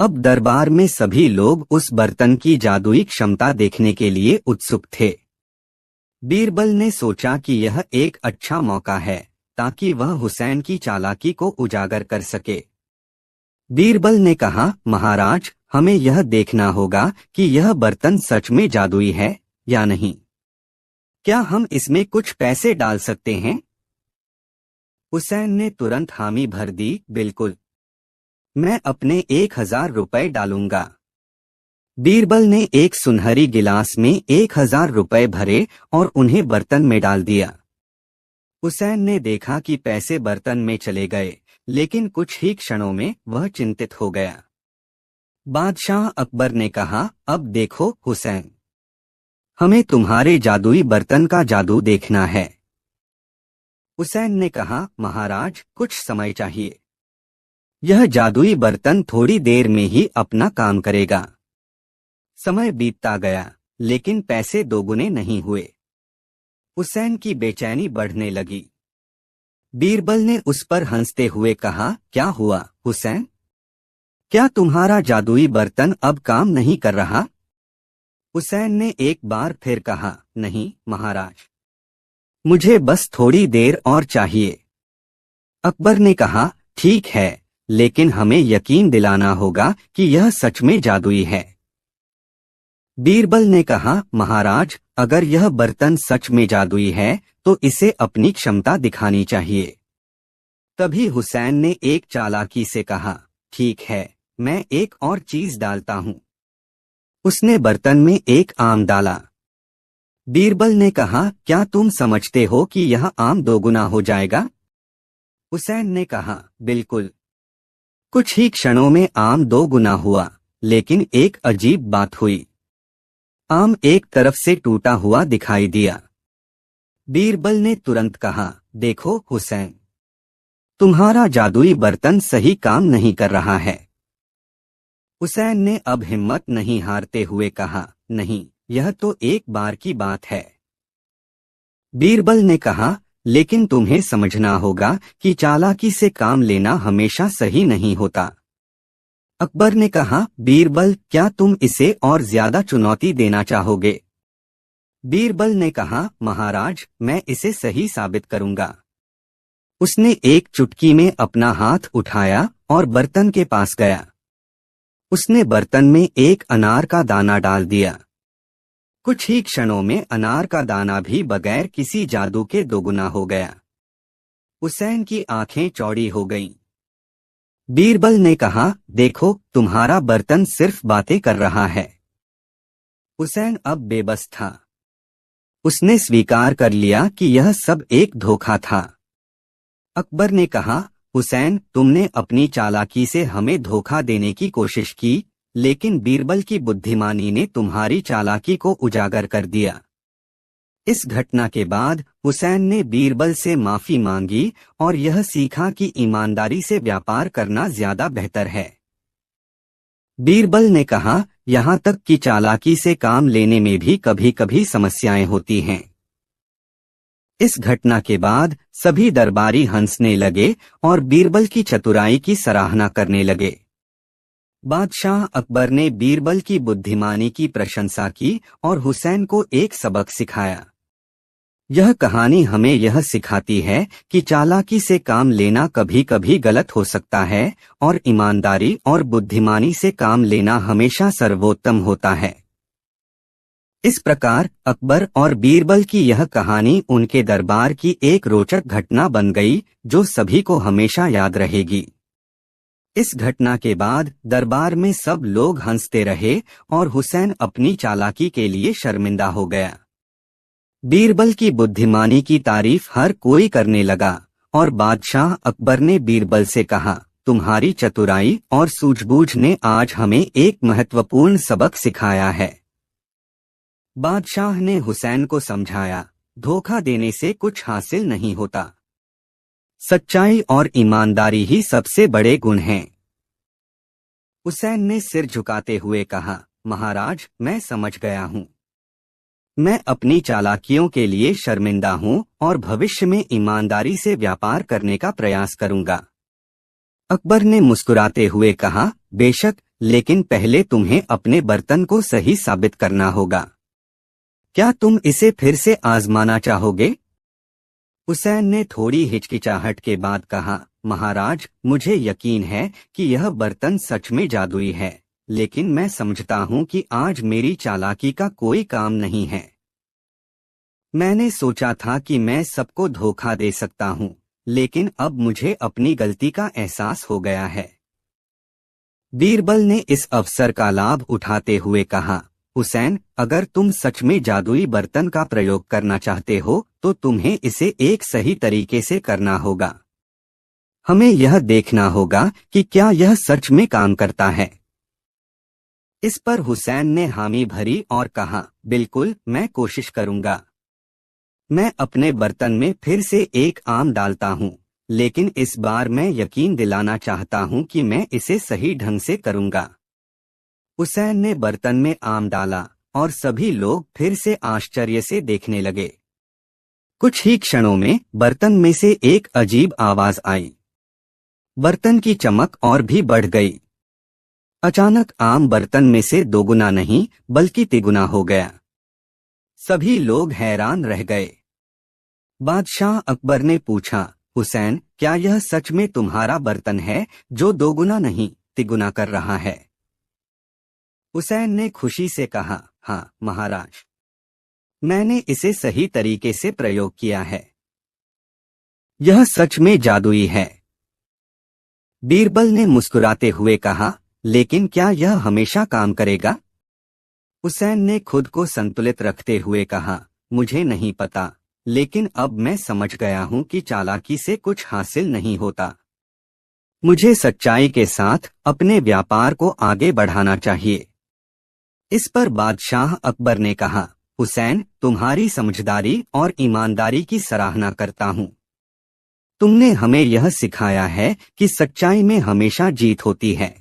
अब दरबार में सभी लोग उस बर्तन की जादुई क्षमता देखने के लिए उत्सुक थे। बीरबल ने सोचा कि यह एक अच्छा मौका है ताकि वह हुसैन की चालाकी को उजागर कर सके। बीरबल ने कहा, महाराज, हमें यह देखना होगा कि यह बर्तन सच में जादुई है या नहीं। क्या हम इसमें कुछ पैसे डाल सकते हैं? हुसैन ने तुरंत हामी भर दी, बिल्कुल, मैं अपने 1000 रुपए डालूंगा। बीरबल ने एक सुनहरी गिलास में 1000 रुपए भरे और उन्हें बर्तन में डाल दिया। हुसैन ने देखा कि पैसे बर्तन में चले गए, लेकिन कुछ ही क्षणों में वह चिंतित हो गया। बादशाह अकबर ने कहा, अब देखो हुसैन, हमें तुम्हारे जादुई बर्तन का जादू देखना है। हुसैन ने कहा, महाराज, कुछ समय चाहिए। यह जादुई बर्तन थोड़ी देर में ही अपना काम करेगा। समय बीतता गया, लेकिन पैसे दोगुने नहीं हुए। हुसैन की बेचैनी बढ़ने लगी। बीरबल ने उस पर हंसते हुए कहा, क्या हुआ हुसैन? क्या तुम्हारा जादुई बर्तन अब काम नहीं कर रहा? हुसैन ने एक बार फिर कहा, नहीं महाराज, मुझे बस थोड़ी देर और चाहिए। अकबर ने कहा, ठीक है, लेकिन हमें यकीन दिलाना होगा कि यह सच में जादुई है। बीरबल ने कहा, महाराज, अगर यह बर्तन सच में जादुई है तो इसे अपनी क्षमता दिखानी चाहिए। तभी हुसैन ने एक चालाकी से कहा, ठीक है, मैं एक और चीज डालता हूँ। उसने बर्तन में एक आम डाला। बीरबल ने कहा, क्या तुम समझते हो कि यह आम दोगुना हो जाएगा? हुसैन ने कहा, बिल्कुल। कुछ ही क्षणों में आम 2 गुना हुआ, लेकिन एक अजीब बात हुई। आम एक तरफ से टूटा हुआ दिखाई दिया। बीरबल ने तुरंत कहा, देखो हुसैन, तुम्हारा जादुई बर्तन सही काम नहीं कर रहा है। हुसैन ने अब हिम्मत नहीं हारते हुए कहा, नहीं, यह तो एक बार की बात है। बीरबल ने कहा, लेकिन तुम्हें समझना होगा कि चालाकी से काम लेना हमेशा सही नहीं होता। अकबर ने कहा, बीरबल, क्या तुम इसे और ज्यादा चुनौती देना चाहोगे? बीरबल ने कहा, महाराज, मैं इसे सही साबित करूंगा। उसने एक चुटकी में अपना हाथ उठाया और बर्तन के पास गया। उसने बर्तन में एक अनार का दाना डाल दिया। कुछ ही क्षणों में अनार का दाना भी बगैर किसी जादू के दोगुना हो गया। हुसैन की आंखें चौड़ी हो गईं। बीरबल ने कहा, देखो तुम्हारा बर्तन सिर्फ बातें कर रहा है। हुसैन अब बेबस था। उसने स्वीकार कर लिया कि यह सब एक धोखा था। अकबर ने कहा, हुसैन तुमने अपनी चालाकी से हमें धोखा देने की कोशिश की, लेकिन बीरबल की बुद्धिमानी ने तुम्हारी चालाकी को उजागर कर दिया। इस घटना के बाद हुसैन ने बीरबल से माफी मांगी और यह सीखा कि ईमानदारी से व्यापार करना ज्यादा बेहतर है। बीरबल ने कहा, यहाँ तक कि चालाकी से काम लेने में भी कभी कभी समस्याएं होती हैं। इस घटना के बाद सभी दरबारी हंसने लगे और बीरबल की चतुराई की सराहना करने लगे। बादशाह अकबर ने बीरबल की बुद्धिमानी की प्रशंसा की और हुसैन को एक सबक सिखाया। यह कहानी हमें यह सिखाती है कि चालाकी से काम लेना कभी कभी गलत हो सकता है और ईमानदारी और बुद्धिमानी से काम लेना हमेशा सर्वोत्तम होता है। इस प्रकार अकबर और बीरबल की यह कहानी उनके दरबार की एक रोचक घटना बन गई जो सभी को हमेशा याद रहेगी। इस घटना के बाद दरबार में सब लोग हंसते रहे और हुसैन अपनी चालाकी के लिए शर्मिंदा हो गया। बीरबल की बुद्धिमानी की तारीफ हर कोई करने लगा और बादशाह अकबर ने बीरबल से कहा, तुम्हारी चतुराई और सूझबूझ ने आज हमें एक महत्वपूर्ण सबक सिखाया है। बादशाह ने हुसैन को समझाया, धोखा देने से कुछ हासिल नहीं होता। सच्चाई और ईमानदारी ही सबसे बड़े गुण हैं। हुसैन ने सिर झुकाते हुए कहा, महाराज मैं समझ गया हूँ। मैं अपनी चालाकियों के लिए शर्मिंदा हूँ और भविष्य में ईमानदारी से व्यापार करने का प्रयास करूंगा। अकबर ने मुस्कुराते हुए कहा, बेशक, लेकिन पहले तुम्हें अपने बर्तन को सही साबित करना होगा। क्या तुम इसे फिर से आजमाना चाहोगे? हुसैन ने थोड़ी हिचकिचाहट के बाद कहा, महाराज मुझे यकीन है कि यह बर्तन सच में जादुई है, लेकिन मैं समझता हूँ कि आज मेरी चालाकी का कोई काम नहीं है। मैंने सोचा था कि मैं सबको धोखा दे सकता हूँ, लेकिन अब मुझे अपनी गलती का एहसास हो गया है। बीरबल ने इस अवसर का लाभ उठाते हुए कहा, हुसैन अगर तुम सच में जादुई बर्तन का प्रयोग करना चाहते हो तो तुम्हें इसे एक सही तरीके से करना होगा। हमें यह देखना होगा कि क्या यह सच में काम करता है। इस पर हुसैन ने हामी भरी और कहा, बिल्कुल मैं कोशिश करूंगा। मैं अपने बर्तन में फिर से एक आम डालता हूँ, लेकिन इस बार मैं यकीन दिलाना चाहता हूँ कि मैं इसे सही ढंग से करूंगा। हुसैन ने बर्तन में आम डाला और सभी लोग फिर से आश्चर्य से देखने लगे। कुछ ही क्षणों में बर्तन में से एक अजीब आवाज आई। बर्तन की चमक और भी बढ़ गई। अचानक आम बर्तन में से दोगुना नहीं बल्कि तिगुना हो गया। सभी लोग हैरान रह गए। बादशाह अकबर ने पूछा, हुसैन क्या यह सच में तुम्हारा बर्तन है जो दोगुना नहीं तिगुना कर रहा है? हुसैन ने खुशी से कहा, हाँ महाराज, मैंने इसे सही तरीके से प्रयोग किया है। यह सच में जादुई है। बीरबल ने मुस्कुराते हुए कहा, लेकिन क्या यह हमेशा काम करेगा? हुसैन ने खुद को संतुलित रखते हुए कहा, मुझे नहीं पता, लेकिन अब मैं समझ गया हूं कि चालाकी से कुछ हासिल नहीं होता। मुझे सच्चाई के साथ अपने व्यापार को आगे बढ़ाना चाहिए। इस पर बादशाह अकबर ने कहा, हुसैन तुम्हारी समझदारी और ईमानदारी की सराहना करता हूँ। तुमने हमें यह सिखाया है कि सच्चाई में हमेशा जीत होती है।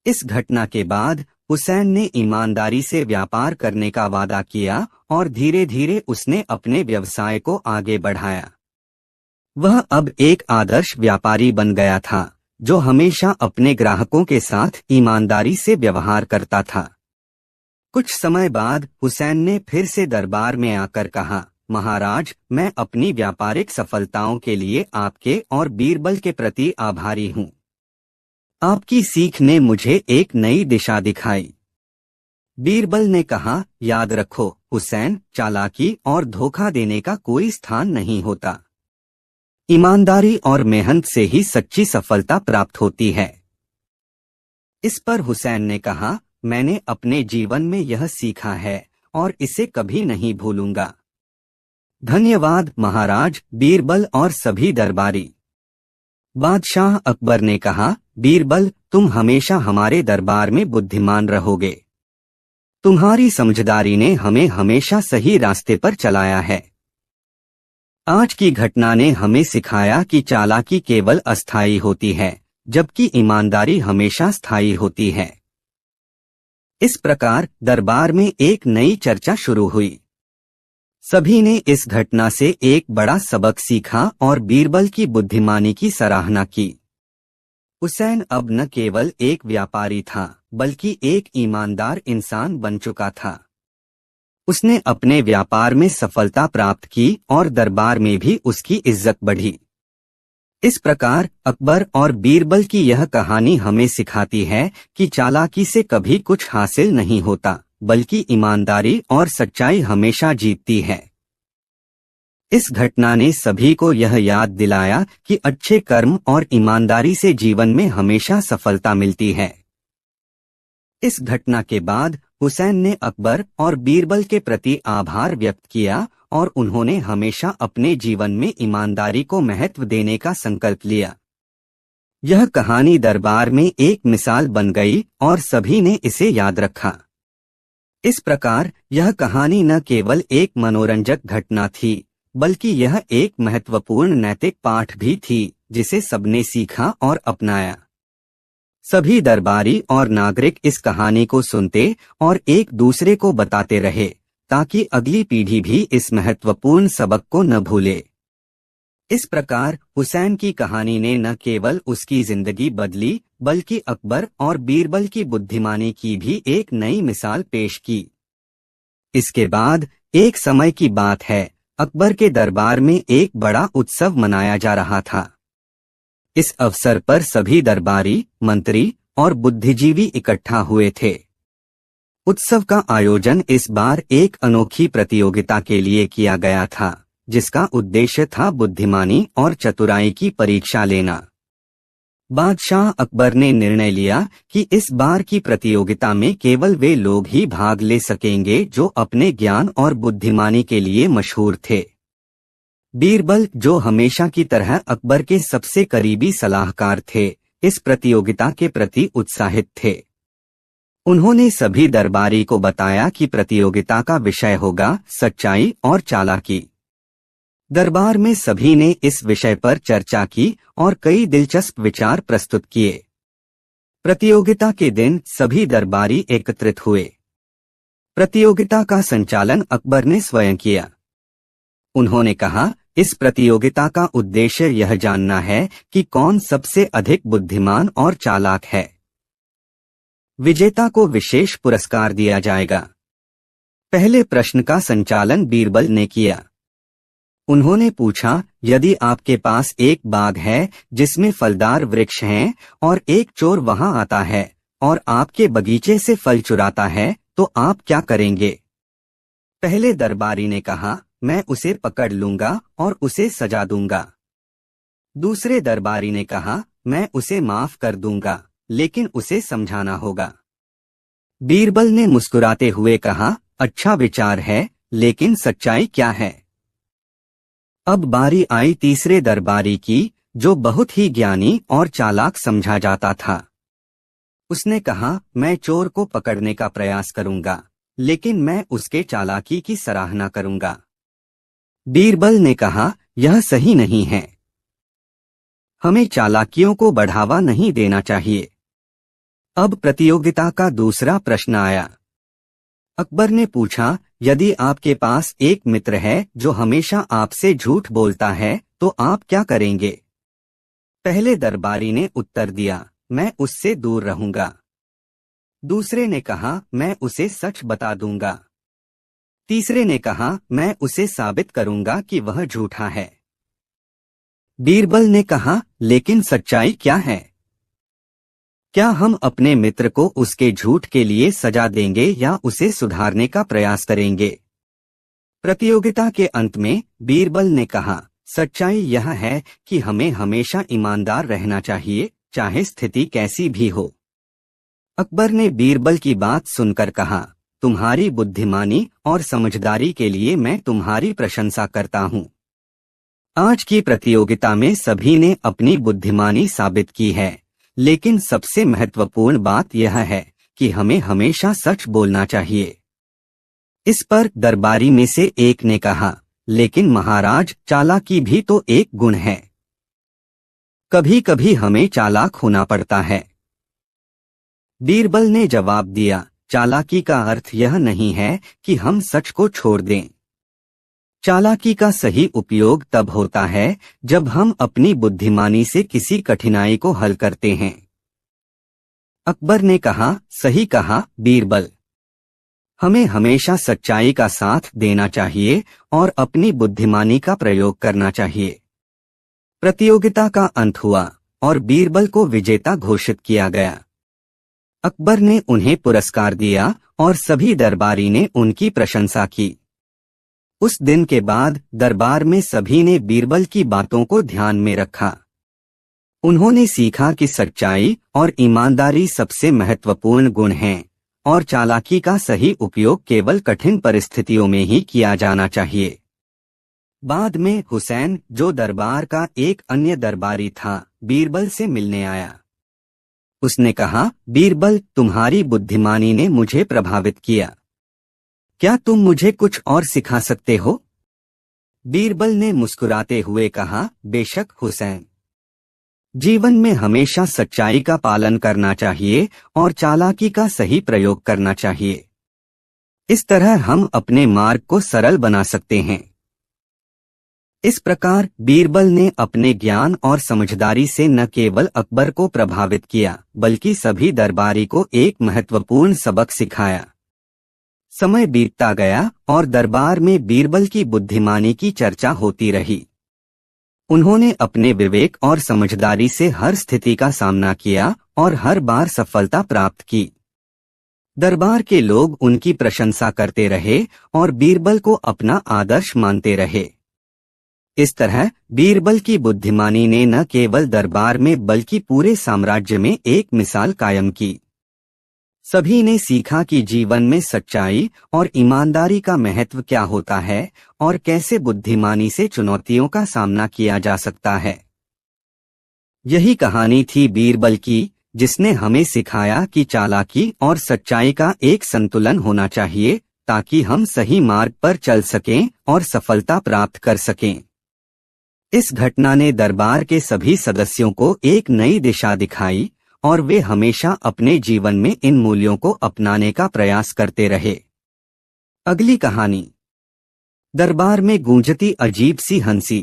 इस घटना के बाद हुसैन ने ईमानदारी से व्यापार करने का वादा किया और धीरे धीरे उसने अपने व्यवसाय को आगे बढ़ाया। वह अब एक आदर्श व्यापारी बन गया था, जो हमेशा अपने ग्राहकों के साथ ईमानदारी से व्यवहार करता था। कुछ समय बाद हुसैन ने फिर से दरबार में आकर कहा, महाराज मैं अपनी व्यापारिक सफलताओं के लिए आपके और बीरबल के प्रति आभारी हूँ। आपकी सीख ने मुझे एक नई दिशा दिखाई। बीरबल ने कहा, याद रखो हुसैन, चालाकी और धोखा देने का कोई स्थान नहीं होता। ईमानदारी और मेहनत से ही सच्ची सफलता प्राप्त होती है। इस पर हुसैन ने कहा, मैंने अपने जीवन में यह सीखा है और इसे कभी नहीं भूलूंगा। धन्यवाद महाराज बीरबल और सभी दरबारी। बादशाह अकबर ने कहा, बीरबल, तुम हमेशा हमारे दरबार में बुद्धिमान रहोगे। तुम्हारी समझदारी ने हमें हमेशा सही रास्ते पर चलाया है। आज की घटना ने हमें सिखाया कि चालाकी केवल अस्थायी होती है, जबकि ईमानदारी हमेशा स्थायी होती है। इस प्रकार दरबार में एक नई चर्चा शुरू हुई। सभी ने इस घटना से एक बड़ा सबक सीखा और बीरबल की बुद्धिमानी की सराहना की। हुसैन अब न केवल एक व्यापारी था, बल्कि एक ईमानदार इंसान बन चुका था। उसने अपने व्यापार में सफलता प्राप्त की और दरबार में भी उसकी इज्जत बढ़ी। इस प्रकार अकबर और बीरबल की यह कहानी हमें सिखाती है कि चालाकी से कभी कुछ हासिल नहीं होता, बल्कि ईमानदारी और सच्चाई हमेशा जीतती है। इस घटना ने सभी को यह याद दिलाया कि अच्छे कर्म और ईमानदारी से जीवन में हमेशा सफलता मिलती है। इस घटना के बाद हुसैन ने अकबर और बीरबल के प्रति आभार व्यक्त किया और उन्होंने हमेशा अपने जीवन में ईमानदारी को महत्व देने का संकल्प लिया। यह कहानी दरबार में एक मिसाल बन गई और सभी ने इसे याद रखा। इस प्रकार यह कहानी न केवल एक मनोरंजक घटना थी, बल्कि यह एक महत्वपूर्ण नैतिक पाठ भी थी, जिसे सबने सीखा और अपनाया। सभी दरबारी और नागरिक इस कहानी को सुनते और एक दूसरे को बताते रहे, ताकि अगली पीढ़ी भी इस महत्वपूर्ण सबक को न भूले। इस प्रकार हुसैन की कहानी ने न केवल उसकी जिंदगी बदली, बल्कि अकबर और बीरबल की बुद्धिमानी की भी एक नई मिसाल पेश की। इसके बाद एक समय की बात है, अकबर के दरबार में एक बड़ा उत्सव मनाया जा रहा था। इस अवसर पर सभी दरबारी, मंत्री और बुद्धिजीवी इकट्ठा हुए थे। उत्सव का आयोजन इस बार एक अनोखी प्रतियोगिता के लिए किया गया था, जिसका उद्देश्य था बुद्धिमानी और चतुराई की परीक्षा लेना। बादशाह अकबर ने निर्णय लिया कि इस बार की प्रतियोगिता में केवल वे लोग ही भाग ले सकेंगे जो अपने ज्ञान और बुद्धिमानी के लिए मशहूर थे। बीरबल, जो हमेशा की तरह अकबर के सबसे करीबी सलाहकार थे, इस प्रतियोगिता के प्रति उत्साहित थे। उन्होंने सभी दरबारी को बताया कि प्रतियोगिता का विषय होगा सच्चाई और चालाकी। दरबार में सभी ने इस विषय पर चर्चा की और कई दिलचस्प विचार प्रस्तुत किए। प्रतियोगिता के दिन सभी दरबारी एकत्रित हुए। प्रतियोगिता का संचालन अकबर ने स्वयं किया। उन्होंने कहा, इस प्रतियोगिता का उद्देश्य यह जानना है कि कौन सबसे अधिक बुद्धिमान और चालाक है। विजेता को विशेष पुरस्कार दिया जाएगा। पहले प्रश्न का संचालन बीरबल ने किया। उन्होंने पूछा, यदि आपके पास एक बाग है जिसमें फलदार वृक्ष हैं और एक चोर वहां आता है और आपके बगीचे से फल चुराता है, तो आप क्या करेंगे? पहले दरबारी ने कहा, मैं उसे पकड़ लूंगा और उसे सजा दूंगा। दूसरे दरबारी ने कहा, मैं उसे माफ कर दूंगा, लेकिन उसे समझाना होगा। बीरबल ने मुस्कुराते हुए कहा, अच्छा विचार है, लेकिन सच्चाई क्या है? अब बारी आई तीसरे दरबारी की, जो बहुत ही ज्ञानी और चालाक समझा जाता था। उसने कहा, मैं चोर को पकड़ने का प्रयास करूंगा, लेकिन मैं उसके चालाकी की सराहना करूंगा। बीरबल ने कहा, यह सही नहीं है। हमें चालाकियों को बढ़ावा नहीं देना चाहिए। अब प्रतियोगिता का दूसरा प्रश्न आया। अकबर ने पूछा, यदि आपके पास एक मित्र है जो हमेशा आपसे झूठ बोलता है, तो आप क्या करेंगे? पहले दरबारी ने उत्तर दिया, मैं उससे दूर रहूंगा। दूसरे ने कहा, मैं उसे सच बता दूंगा। तीसरे ने कहा, मैं उसे साबित करूंगा कि वह झूठा है। बीरबल ने कहा, लेकिन सच्चाई क्या है? क्या हम अपने मित्र को उसके झूठ के लिए सजा देंगे या उसे सुधारने का प्रयास करेंगे? प्रतियोगिता के अंत में बीरबल ने कहा, सच्चाई यह है कि हमें हमेशा ईमानदार रहना चाहिए, चाहे स्थिति कैसी भी हो। अकबर ने बीरबल की बात सुनकर कहा, तुम्हारी बुद्धिमानी और समझदारी के लिए मैं तुम्हारी प्रशंसा करता हूँ। आज की प्रतियोगिता में सभी ने अपनी बुद्धिमानी साबित की है, लेकिन सबसे महत्वपूर्ण बात यह है कि हमें हमेशा सच बोलना चाहिए। इस पर दरबारी में से एक ने कहा, लेकिन महाराज, चालाकी भी तो एक गुण है। कभी कभी हमें चालाक होना पड़ता है। बीरबल ने जवाब दिया, चालाकी का अर्थ यह नहीं है कि हम सच को छोड़ दें। चालाकी का सही उपयोग तब होता है जब हम अपनी बुद्धिमानी से किसी कठिनाई को हल करते हैं। अकबर ने कहा, सही कहा बीरबल। हमें हमेशा सच्चाई का साथ देना चाहिए और अपनी बुद्धिमानी का प्रयोग करना चाहिए। प्रतियोगिता का अंत हुआ और बीरबल को विजेता घोषित किया गया। अकबर ने उन्हें पुरस्कार दिया और सभी दरबारी ने उनकी प्रशंसा की। उस दिन के बाद दरबार में सभी ने बीरबल की बातों को ध्यान में रखा। उन्होंने सीखा कि सच्चाई और ईमानदारी सबसे महत्वपूर्ण गुण हैं और चालाकी का सही उपयोग केवल कठिन परिस्थितियों में ही किया जाना चाहिए। बाद में हुसैन, जो दरबार का एक अन्य दरबारी था, बीरबल से मिलने आया। उसने कहा, बीरबल, तुम्हारी बुद्धिमानी ने मुझे प्रभावित किया। क्या तुम मुझे कुछ और सिखा सकते हो? बीरबल ने मुस्कुराते हुए कहा, बेशक हुसैन। जीवन में हमेशा सच्चाई का पालन करना चाहिए और चालाकी का सही प्रयोग करना चाहिए। इस तरह हम अपने मार्ग को सरल बना सकते हैं। इस प्रकार बीरबल ने अपने ज्ञान और समझदारी से न केवल अकबर को प्रभावित किया, बल्कि सभी दरबारी को एक महत्वपूर्ण सबक सिखाया। समय बीतता गया और दरबार में बीरबल की बुद्धिमानी की चर्चा होती रही। उन्होंने अपने विवेक और समझदारी से हर स्थिति का सामना किया और हर बार सफलता प्राप्त की। दरबार के लोग उनकी प्रशंसा करते रहे और बीरबल को अपना आदर्श मानते रहे। इस तरह बीरबल की बुद्धिमानी ने न केवल दरबार में बल्कि पूरे साम्राज्य में एक मिसाल कायम की। सभी ने सीखा कि जीवन में सच्चाई और ईमानदारी का महत्व क्या होता है और कैसे बुद्धिमानी से चुनौतियों का सामना किया जा सकता है। यही कहानी थी बीरबल की, जिसने हमें सिखाया कि चालाकी और सच्चाई का एक संतुलन होना चाहिए ताकि हम सही मार्ग पर चल सकें और सफलता प्राप्त कर सकें। इस घटना ने दरबार के सभी सदस्यों को एक नई दिशा दिखाई और वे हमेशा अपने जीवन में इन मूल्यों को अपनाने का प्रयास करते रहे। अगली कहानी, दरबार में गूंजती अजीब सी हंसी।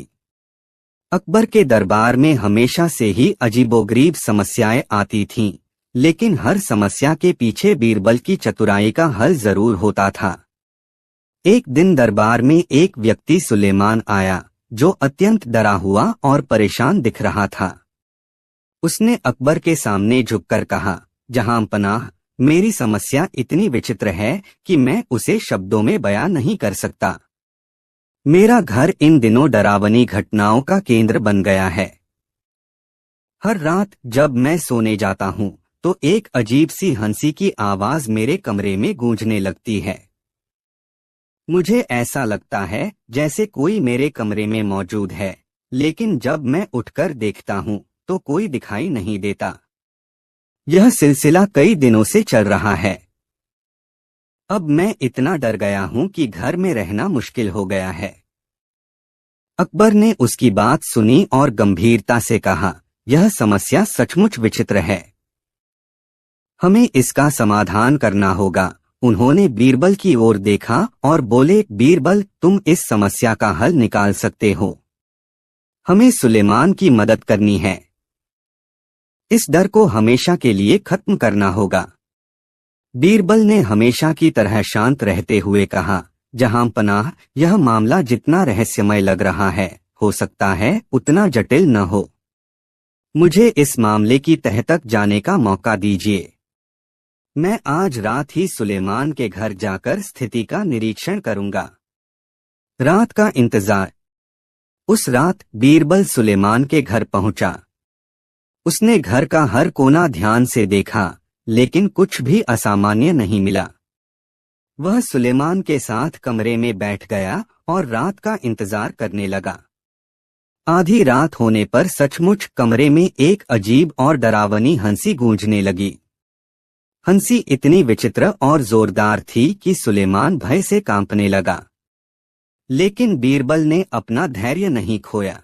अकबर के दरबार में हमेशा से ही अजीबोगरीब समस्याएं आती थीं, लेकिन हर समस्या के पीछे बीरबल की चतुराई का हल जरूर होता था। एक दिन दरबार में एक व्यक्ति सुलेमान आया, जो अत्यंत डरा हुआ और परेशान दिख रहा था। उसने अकबर के सामने झुककर कहा, जहां पनाह, मेरी समस्या इतनी विचित्र है कि मैं उसे शब्दों में बयां नहीं कर सकता। मेरा घर इन दिनों डरावनी घटनाओं का केंद्र बन गया है। हर रात जब मैं सोने जाता हूं, तो एक अजीब सी हंसी की आवाज मेरे कमरे में गूंजने लगती है। मुझे ऐसा लगता है जैसे कोई मेरे कमरे में मौजूद है, लेकिन जब मैं उठकर देखता हूं तो कोई दिखाई नहीं देता। यह सिलसिला कई दिनों से चल रहा है। अब मैं इतना डर गया हूं कि घर में रहना मुश्किल हो गया है। अकबर ने उसकी बात सुनी और गंभीरता से कहा, यह समस्या सचमुच विचित्र है। हमें इसका समाधान करना होगा। उन्होंने बीरबल की ओर देखा और बोले, बीरबल, तुम इस समस्या का हल निकाल सकते हो। हमें सुलेमान की मदद करनी है। इस डर को हमेशा के लिए खत्म करना होगा। बीरबल ने हमेशा की तरह शांत रहते हुए कहा, जहां पनाह, यह मामला जितना रहस्यमय लग रहा है, हो सकता है उतना जटिल न हो। मुझे इस मामले की तह तक जाने का मौका दीजिए। मैं आज रात ही सुलेमान के घर जाकर स्थिति का निरीक्षण करूंगा। रात का इंतजार। उस रात बीरबल सुलेमान के घर पहुंचा। उसने घर का हर कोना ध्यान से देखा, लेकिन कुछ भी असामान्य नहीं मिला। वह सुलेमान के साथ कमरे में बैठ गया और रात का इंतजार करने लगा। आधी रात होने पर सचमुच कमरे में एक अजीब और डरावनी हंसी गूंजने लगी। हंसी इतनी विचित्र और जोरदार थी कि सुलेमान भय से कांपने लगा। लेकिन बीरबल ने अपना धैर्य नहीं खोया।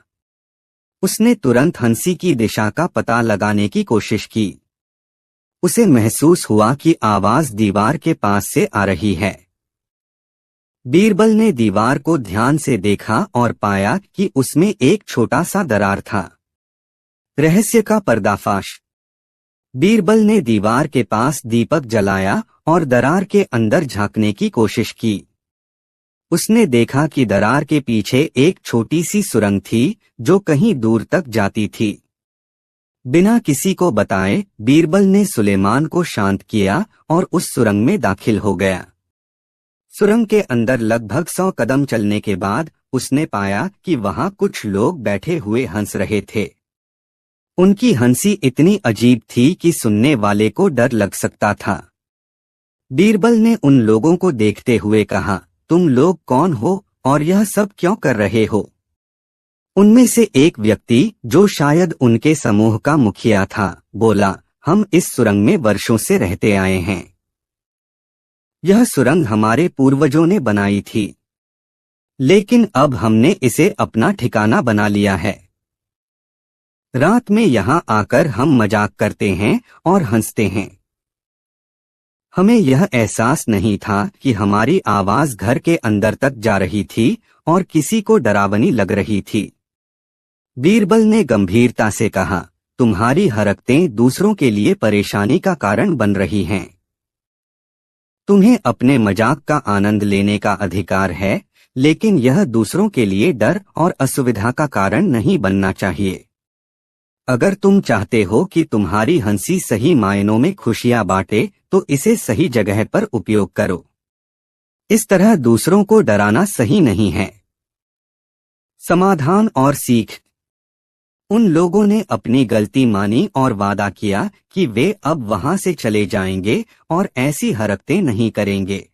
उसने तुरंत हंसी की दिशा का पता लगाने की कोशिश की। उसे महसूस हुआ कि आवाज दीवार के पास से आ रही है। बीरबल ने दीवार को ध्यान से देखा और पाया कि उसमें एक छोटा सा दरार था। रहस्य का पर्दाफाश। बीरबल ने दीवार के पास दीपक जलाया और दरार के अंदर झांकने की कोशिश की। उसने देखा कि दरार के पीछे एक छोटी सी सुरंग थी जो कहीं दूर तक जाती थी। बिना किसी को बताए बीरबल ने सुलेमान को शांत किया और उस सुरंग में दाखिल हो गया। सुरंग के अंदर लगभग 100 कदम चलने के बाद उसने पाया कि वहां कुछ लोग बैठे हुए हंस रहे थे। उनकी हंसी इतनी अजीब थी कि सुनने वाले को डर लग सकता था। बीरबल ने उन लोगों को देखते हुए कहा, तुम लोग कौन हो और यह सब क्यों कर रहे हो? उनमें से एक व्यक्ति, जो शायद उनके समूह का मुखिया था, बोला, हम इस सुरंग में वर्षों से रहते आए हैं। यह सुरंग हमारे पूर्वजों ने बनाई थी, लेकिन अब हमने इसे अपना ठिकाना बना लिया है। रात में यहाँ आकर हम मजाक करते हैं और हंसते हैं। हमें यह एहसास नहीं था कि हमारी आवाज घर के अंदर तक जा रही थी और किसी को डरावनी लग रही थी। बीरबल ने गंभीरता से कहा, तुम्हारी हरकतें दूसरों के लिए परेशानी का कारण बन रही हैं। तुम्हें अपने मजाक का आनंद लेने का अधिकार है, लेकिन यह दूसरों के लिए डर और असुविधा का कारण नहीं बनना चाहिए। अगर तुम चाहते हो कि तुम्हारी हंसी सही मायनों में खुशियां बांटे, तो इसे सही जगह पर उपयोग करो। इस तरह दूसरों को डराना सही नहीं है। समाधान और सीख। उन लोगों ने अपनी गलती मानी और वादा किया कि वे अब वहां से चले जाएंगे और ऐसी हरकतें नहीं करेंगे।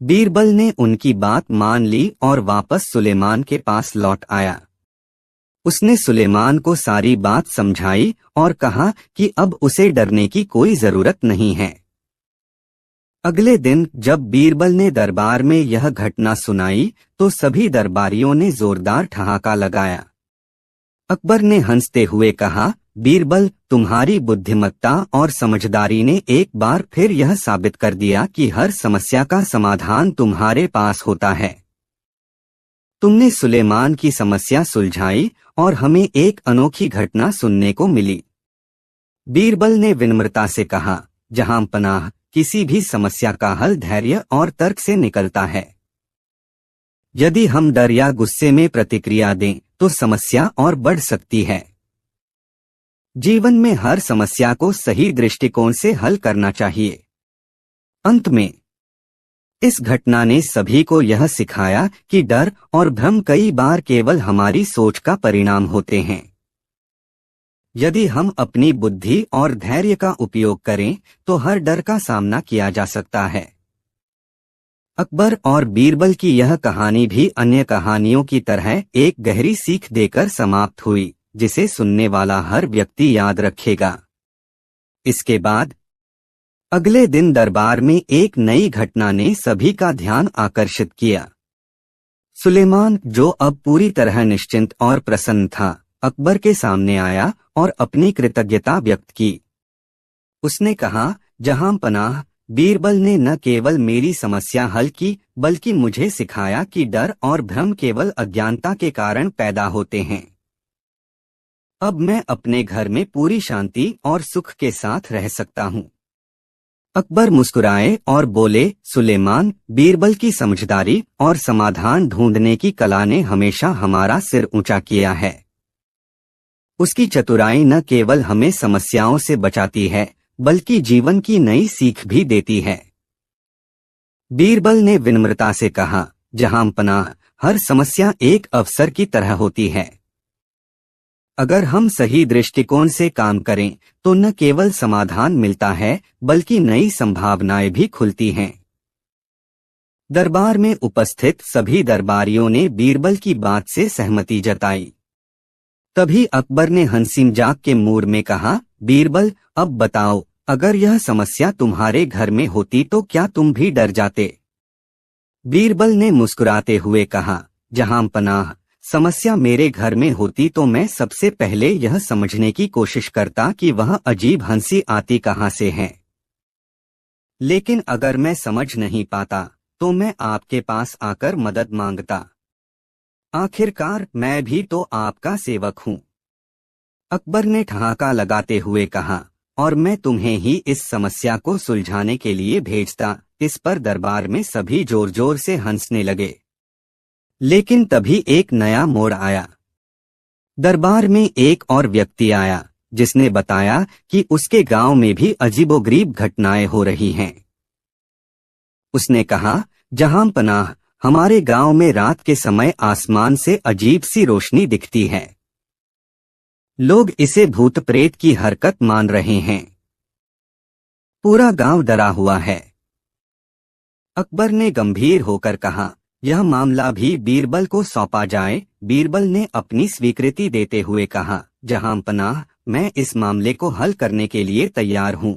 बीरबल ने उनकी बात मान ली और वापस सुलेमान के पास लौट आया। उसने सुलेमान को सारी बात समझाई और कहा कि अब उसे डरने की कोई जरूरत नहीं है। अगले दिन जब बीरबल ने दरबार में यह घटना सुनाई, तो सभी दरबारियों ने जोरदार ठहाका लगाया। अकबर ने हंसते हुए कहा, बीरबल, तुम्हारी बुद्धिमत्ता और समझदारी ने एक बार फिर यह साबित कर दिया कि हर समस्या का समाधान तुम्हारे पास होता है। तुमने सुलेमान की समस्या सुलझाई और हमें एक अनोखी घटना सुनने को मिली। बीरबल ने विनम्रता से कहा, जहां पनाह, किसी भी समस्या का हल धैर्य और तर्क से निकलता है। यदि हम डर या गुस्से में प्रतिक्रिया दें, तो समस्या और बढ़ सकती है। जीवन में हर समस्या को सही दृष्टिकोण से हल करना चाहिए। अंत में इस घटना ने सभी को यह सिखाया कि डर और भ्रम कई बार केवल हमारी सोच का परिणाम होते हैं। यदि हम अपनी बुद्धि और धैर्य का उपयोग करें, तो हर डर का सामना किया जा सकता है। अकबर और बीरबल की यह कहानी भी अन्य कहानियों की तरह एक गहरी सीख देकर समाप्त हुई, जिसे सुनने वाला हर व्यक्ति याद रखेगा। इसके बाद अगले दिन दरबार में एक नई घटना ने सभी का ध्यान आकर्षित किया। सुलेमान, जो अब पूरी तरह निश्चिंत और प्रसन्न था, अकबर के सामने आया और अपनी कृतज्ञता व्यक्त की। उसने कहा, जहां पनाह, बीरबल ने न केवल मेरी समस्या हल की, बल्कि मुझे सिखाया कि डर और भ्रम केवल अज्ञानता के कारण पैदा होते हैं। अब मैं अपने घर में पूरी शांति और सुख के साथ रह सकता हूँ। अकबर मुस्कुराए और बोले, सुलेमान, बीरबल की समझदारी और समाधान ढूंढने की कला ने हमेशा हमारा सिर ऊंचा किया है। उसकी चतुराई न केवल हमें समस्याओं से बचाती है, बल्कि जीवन की नई सीख भी देती है। बीरबल ने विनम्रता से कहा, जहां पनाह, हर समस्या एक अवसर की तरह होती है। अगर हम सही दृष्टिकोण से काम करें तो न केवल समाधान मिलता है बल्कि नई संभावनाएं भी खुलती हैं। दरबार में उपस्थित सभी दरबारियों ने बीरबल की बात से सहमति जताई। तभी अकबर ने हंसी मजाक के मूड में कहा, बीरबल, अब बताओ, अगर यह समस्या तुम्हारे घर में होती तो क्या तुम भी डर जाते? बीरबल ने मुस्कुराते हुए कहा, जहां पनाह, समस्या मेरे घर में होती तो मैं सबसे पहले यह समझने की कोशिश करता कि वह अजीब हंसी आती कहां से है। लेकिन अगर मैं समझ नहीं पाता तो मैं आपके पास आकर मदद मांगता। आखिरकार मैं भी तो आपका सेवक हूँ। अकबर ने ठहाका लगाते हुए कहा, और मैं तुम्हें ही इस समस्या को सुलझाने के लिए भेजता। इस पर दरबार में सभी जोर जोर से हंसने लगे। लेकिन तभी एक नया मोड़ आया। दरबार में एक और व्यक्ति आया जिसने बताया कि उसके गांव में भी अजीबोगरीब घटनाएं हो रही हैं। उसने कहा, जहां पनाह, हमारे गांव में रात के समय आसमान से अजीब सी रोशनी दिखती है। लोग इसे भूत प्रेत की हरकत मान रहे हैं। पूरा गांव डरा हुआ है। अकबर ने गंभीर होकर कहा, यह मामला भी बीरबल को सौंपा जाए। बीरबल ने अपनी स्वीकृति देते हुए कहा, जहां पनाह, मैं इस मामले को हल करने के लिए तैयार हूं।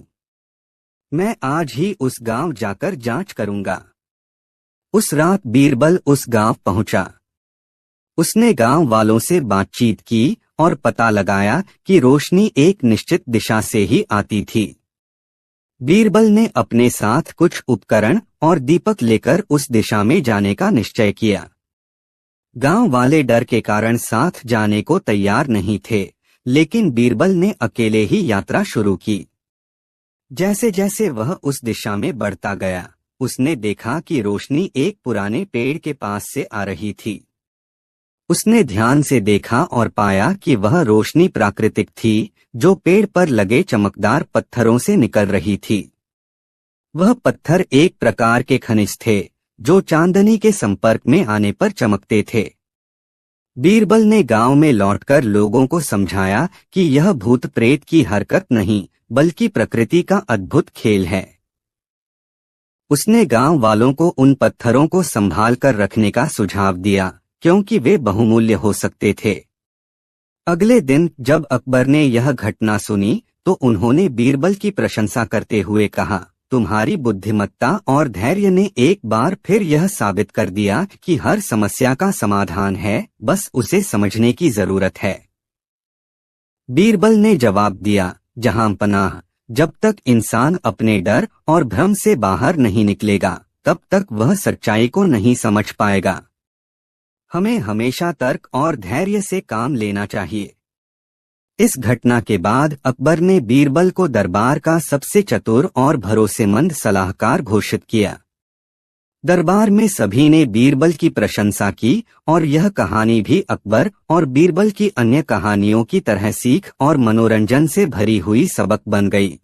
मैं आज ही उस गांव जाकर जांच करूंगा। उस रात बीरबल उस गांव पहुंचा। उसने गांव वालों से बातचीत की और पता लगाया कि रोशनी एक निश्चित दिशा से ही आती थी। बीरबल ने अपने साथ कुछ उपकरण और दीपक लेकर उस दिशा में जाने का निश्चय किया। गांव वाले डर के कारण साथ जाने को तैयार नहीं थे, लेकिन बीरबल ने अकेले ही यात्रा शुरू की। जैसे जैसे वह उस दिशा में बढ़ता गया, उसने देखा कि रोशनी एक पुराने पेड़ के पास से आ रही थी। उसने ध्यान से देखा और पाया कि वह रोशनी प्राकृतिक थी, जो पेड़ पर लगे चमकदार पत्थरों से निकल रही थी। वह पत्थर एक प्रकार के खनिज थे, जो चांदनी के संपर्क में आने पर चमकते थे। बीरबल ने गांव में लौटकर लोगों को समझाया कि यह भूत प्रेत की हरकत नहीं, बल्कि प्रकृति का अद्भुत खेल है। उसने गांव वालों को उन पत्थरों को संभाल कर रखने का सुझाव दिया, क्योंकि वे बहुमूल्य हो सकते थे। अगले दिन जब अकबर ने यह घटना सुनी तो उन्होंने बीरबल की प्रशंसा करते हुए कहा, तुम्हारी बुद्धिमत्ता और धैर्य ने एक बार फिर यह साबित कर दिया कि हर समस्या का समाधान है, बस उसे समझने की जरूरत है। बीरबल ने जवाब दिया, जहां पनाह, जब तक इंसान अपने डर और भ्रम से बाहर नहीं निकलेगा, तब तक वह सच्चाई को नहीं समझ पाएगा। हमें हमेशा तर्क और धैर्य से काम लेना चाहिए। इस घटना के बाद अकबर ने बीरबल को दरबार का सबसे चतुर और भरोसेमंद सलाहकार घोषित किया। दरबार में सभी ने बीरबल की प्रशंसा की और यह कहानी भी अकबर और बीरबल की अन्य कहानियों की तरह सीख और मनोरंजन से भरी हुई सबक बन गई।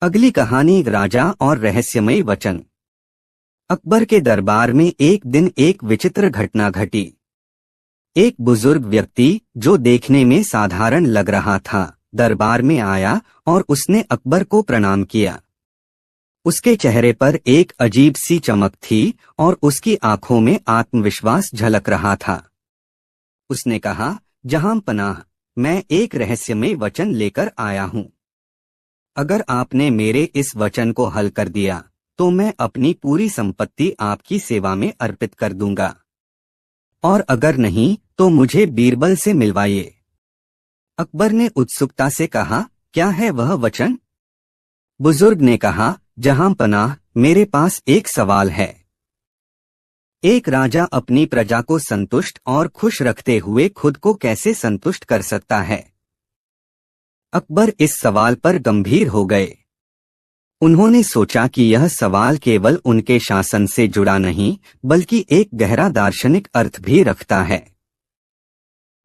अगली कहानी, राजा और रहस्यमय वचन। अकबर के दरबार में एक दिन एक विचित्र घटना घटी। एक बुजुर्ग व्यक्ति, जो देखने में साधारण लग रहा था, दरबार में आया और उसने अकबर को प्रणाम किया। उसके चेहरे पर एक अजीब सी चमक थी और उसकी आंखों में आत्मविश्वास झलक रहा था। उसने कहा, जहां पनाह, मैं एक रहस्यमय वचन लेकर आया हूं। अगर आपने मेरे इस वचन को हल कर दिया तो मैं अपनी पूरी संपत्ति आपकी सेवा में अर्पित कर दूंगा, और अगर नहीं तो मुझे बीरबल से मिलवाइए। अकबर ने उत्सुकता से कहा, क्या है वह वचन? बुजुर्ग ने कहा, जहां पनाह, मेरे पास एक सवाल है। एक राजा अपनी प्रजा को संतुष्ट और खुश रखते हुए खुद को कैसे संतुष्ट कर सकता है? अकबर इस सवाल पर गंभीर हो गए। उन्होंने सोचा कि यह सवाल केवल उनके शासन से जुड़ा नहीं, बल्कि एक गहरा दार्शनिक अर्थ भी रखता है।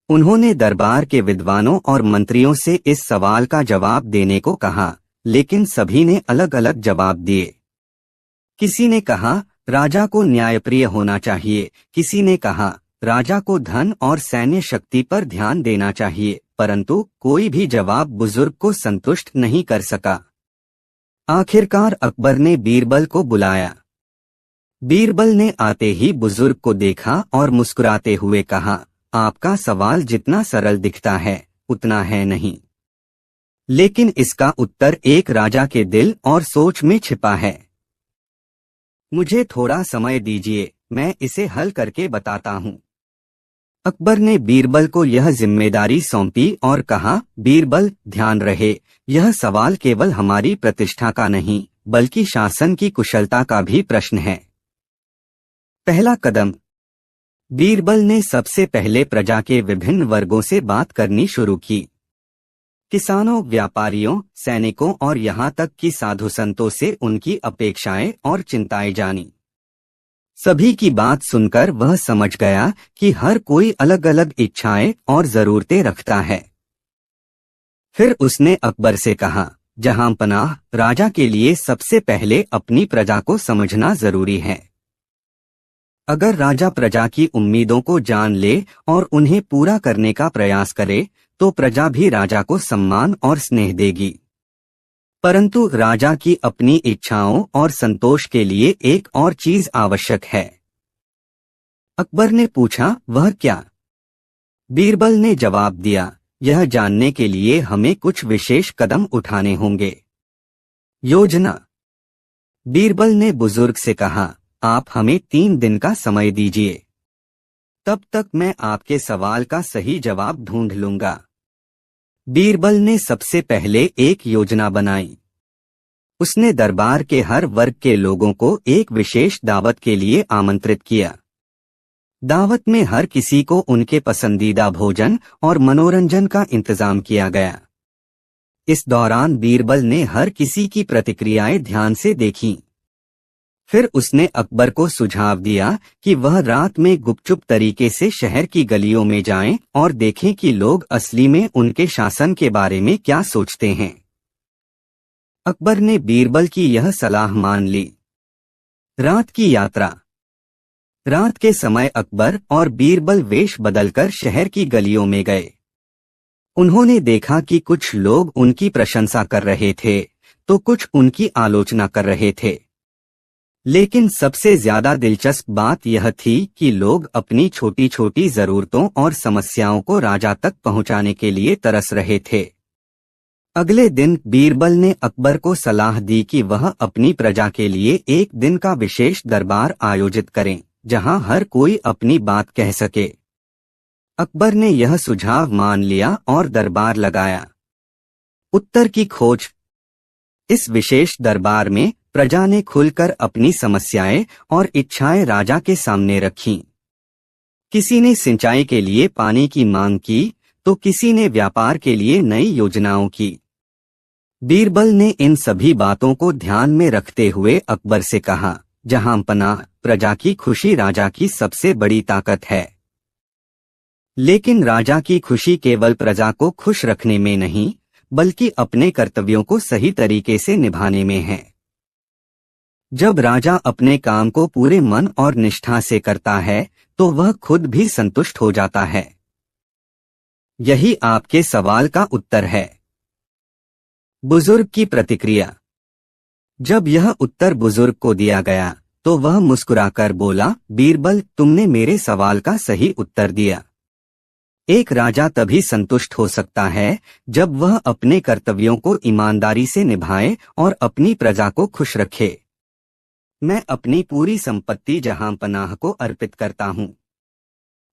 उन्होंने दरबार के विद्वानों और मंत्रियों से इस सवाल का जवाब देने को कहा, लेकिन सभी ने अलग अलग जवाब दिए। किसी ने कहा, राजा को न्यायप्रिय होना चाहिए। किसी ने कहा, राजा को धन और सैन्य शक्ति पर ध्यान देना चाहिए, परंतु कोई भी जवाब बुजुर्ग को संतुष्ट नहीं कर सका। आखिरकार अकबर ने बीरबल को बुलाया। बीरबल ने आते ही बुजुर्ग को देखा और मुस्कुराते हुए कहा, आपका सवाल जितना सरल दिखता है उतना है नहीं, लेकिन इसका उत्तर एक राजा के दिल और सोच में छिपा है। मुझे थोड़ा समय दीजिए, मैं इसे हल करके बताता हूँ। अकबर ने बीरबल को यह जिम्मेदारी सौंपी और कहा, बीरबल, ध्यान रहे, यह सवाल केवल हमारी प्रतिष्ठा का नहीं बल्कि शासन की कुशलता का भी प्रश्न है। पहला कदम। बीरबल ने सबसे पहले प्रजा के विभिन्न वर्गों से बात करनी शुरू की। किसानों, व्यापारियों, सैनिकों और यहाँ तक कि साधु संतों से उनकी अपेक्षाएं और चिंताएं जानी। सभी की बात सुनकर वह समझ गया कि हर कोई अलग अलग इच्छाएं और जरूरतें रखता है। फिर उसने अकबर से कहा, जहांपनाह, राजा के लिए सबसे पहले अपनी प्रजा को समझना जरूरी है। अगर राजा प्रजा की उम्मीदों को जान ले और उन्हें पूरा करने का प्रयास करे तो प्रजा भी राजा को सम्मान और स्नेह देगी। परंतु राजा की अपनी इच्छाओं और संतोष के लिए एक और चीज आवश्यक है। अकबर ने पूछा, वह क्या? बीरबल ने जवाब दिया, यह जानने के लिए हमें कुछ विशेष कदम उठाने होंगे। योजना। बीरबल ने बुजुर्ग से कहा, आप हमें 3 दिन का समय दीजिए, तब तक मैं आपके सवाल का सही जवाब ढूंढ लूंगा। बीरबल ने सबसे पहले एक योजना बनाई। उसने दरबार के हर वर्ग के लोगों को एक विशेष दावत के लिए आमंत्रित किया। दावत में हर किसी को उनके पसंदीदा भोजन और मनोरंजन का इंतजाम किया गया। इस दौरान बीरबल ने हर किसी की प्रतिक्रियाएं ध्यान से देखीं। फिर उसने अकबर को सुझाव दिया कि वह रात में गुपचुप तरीके से शहर की गलियों में जाएं और देखें कि लोग असली में उनके शासन के बारे में क्या सोचते हैं। अकबर ने बीरबल की यह सलाह मान ली। रात की यात्रा। रात के समय अकबर और बीरबल वेश बदलकर शहर की गलियों में गए। उन्होंने देखा कि कुछ लोग उनकी प्रशंसा कर रहे थे तो कुछ उनकी आलोचना कर रहे थे, लेकिन सबसे ज्यादा दिलचस्प बात यह थी कि लोग अपनी छोटी छोटी जरूरतों और समस्याओं को राजा तक पहुंचाने के लिए तरस रहे थे। अगले दिन बीरबल ने अकबर को सलाह दी कि वह अपनी प्रजा के लिए एक दिन का विशेष दरबार आयोजित करें, जहां हर कोई अपनी बात कह सके। अकबर ने यह सुझाव मान लिया और दरबार लगाया। उत्तर की खोज। इस विशेष दरबार में प्रजा ने खुलकर अपनी समस्याएं और इच्छाएं राजा के सामने रखीं। किसी ने सिंचाई के लिए पानी की मांग की तो किसी ने व्यापार के लिए नई योजनाओं की। बीरबल ने इन सभी बातों को ध्यान में रखते हुए अकबर से कहा, जहांपनाह, प्रजा की खुशी राजा की सबसे बड़ी ताकत है। लेकिन राजा की खुशी केवल प्रजा को खुश रखने में नहीं बल्कि अपने कर्तव्यों को सही तरीके से निभाने में है। जब राजा अपने काम को पूरे मन और निष्ठा से करता है तो वह खुद भी संतुष्ट हो जाता है। यही आपके सवाल का उत्तर है। बुजुर्ग की प्रतिक्रिया। जब यह उत्तर बुजुर्ग को दिया गया तो वह मुस्कुराकर बोला, बीरबल, तुमने मेरे सवाल का सही उत्तर दिया। एक राजा तभी संतुष्ट हो सकता है जब वह अपने कर्तव्यों को ईमानदारी से निभाए और अपनी प्रजा को खुश रखे। मैं अपनी पूरी संपत्ति जहांपनाह को अर्पित करता हूँ।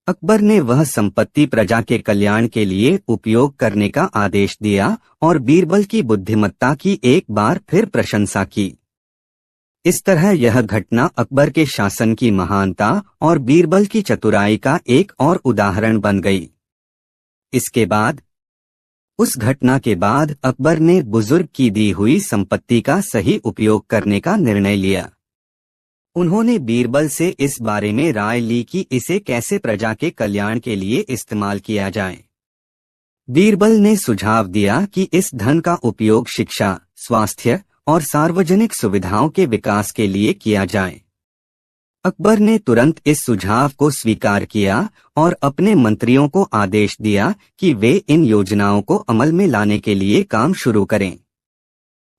अकबर ने वह संपत्ति प्रजा के कल्याण के लिए उपयोग करने का आदेश दिया और बीरबल की बुद्धिमत्ता की एक बार फिर प्रशंसा की। इस तरह यह घटना अकबर के शासन की महानता और बीरबल की चतुराई का एक और उदाहरण बन गई। इसके बाद, उस घटना के बाद अकबर ने बुजुर्ग की दी हुई संपत्ति का सही उपयोग करने का निर्णय लिया। उन्होंने बीरबल से इस बारे में राय ली कि इसे कैसे प्रजा के कल्याण के लिए इस्तेमाल किया जाए। बीरबल ने सुझाव दिया कि इस धन का उपयोग शिक्षा, स्वास्थ्य और सार्वजनिक सुविधाओं के विकास के लिए किया जाए। अकबर ने तुरंत इस सुझाव को स्वीकार किया और अपने मंत्रियों को आदेश दिया कि वे इन योजनाओं को अमल में लाने के लिए काम शुरू करें।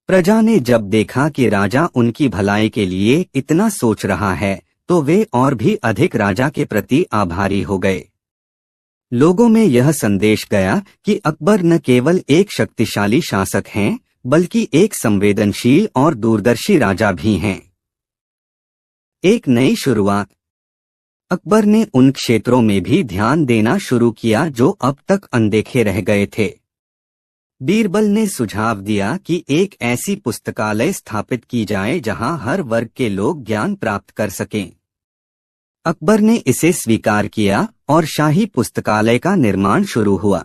प्रजा ने जब देखा कि राजा उनकी भलाई के लिए इतना सोच रहा है, तो वे और भी अधिक राजा के प्रति आभारी हो गए। लोगों में यह संदेश गया कि अकबर न केवल एक शक्तिशाली शासक हैं, बल्कि एक संवेदनशील और दूरदर्शी राजा भी हैं। एक नई शुरुआत। अकबर ने उन क्षेत्रों में भी ध्यान देना शुरू किया जो अब तक अनदेखे रह गए थे। बीरबल ने सुझाव दिया कि एक ऐसी पुस्तकालय स्थापित की जाए जहां हर वर्ग के लोग ज्ञान प्राप्त कर सकें। अकबर ने इसे स्वीकार किया और शाही पुस्तकालय का निर्माण शुरू हुआ।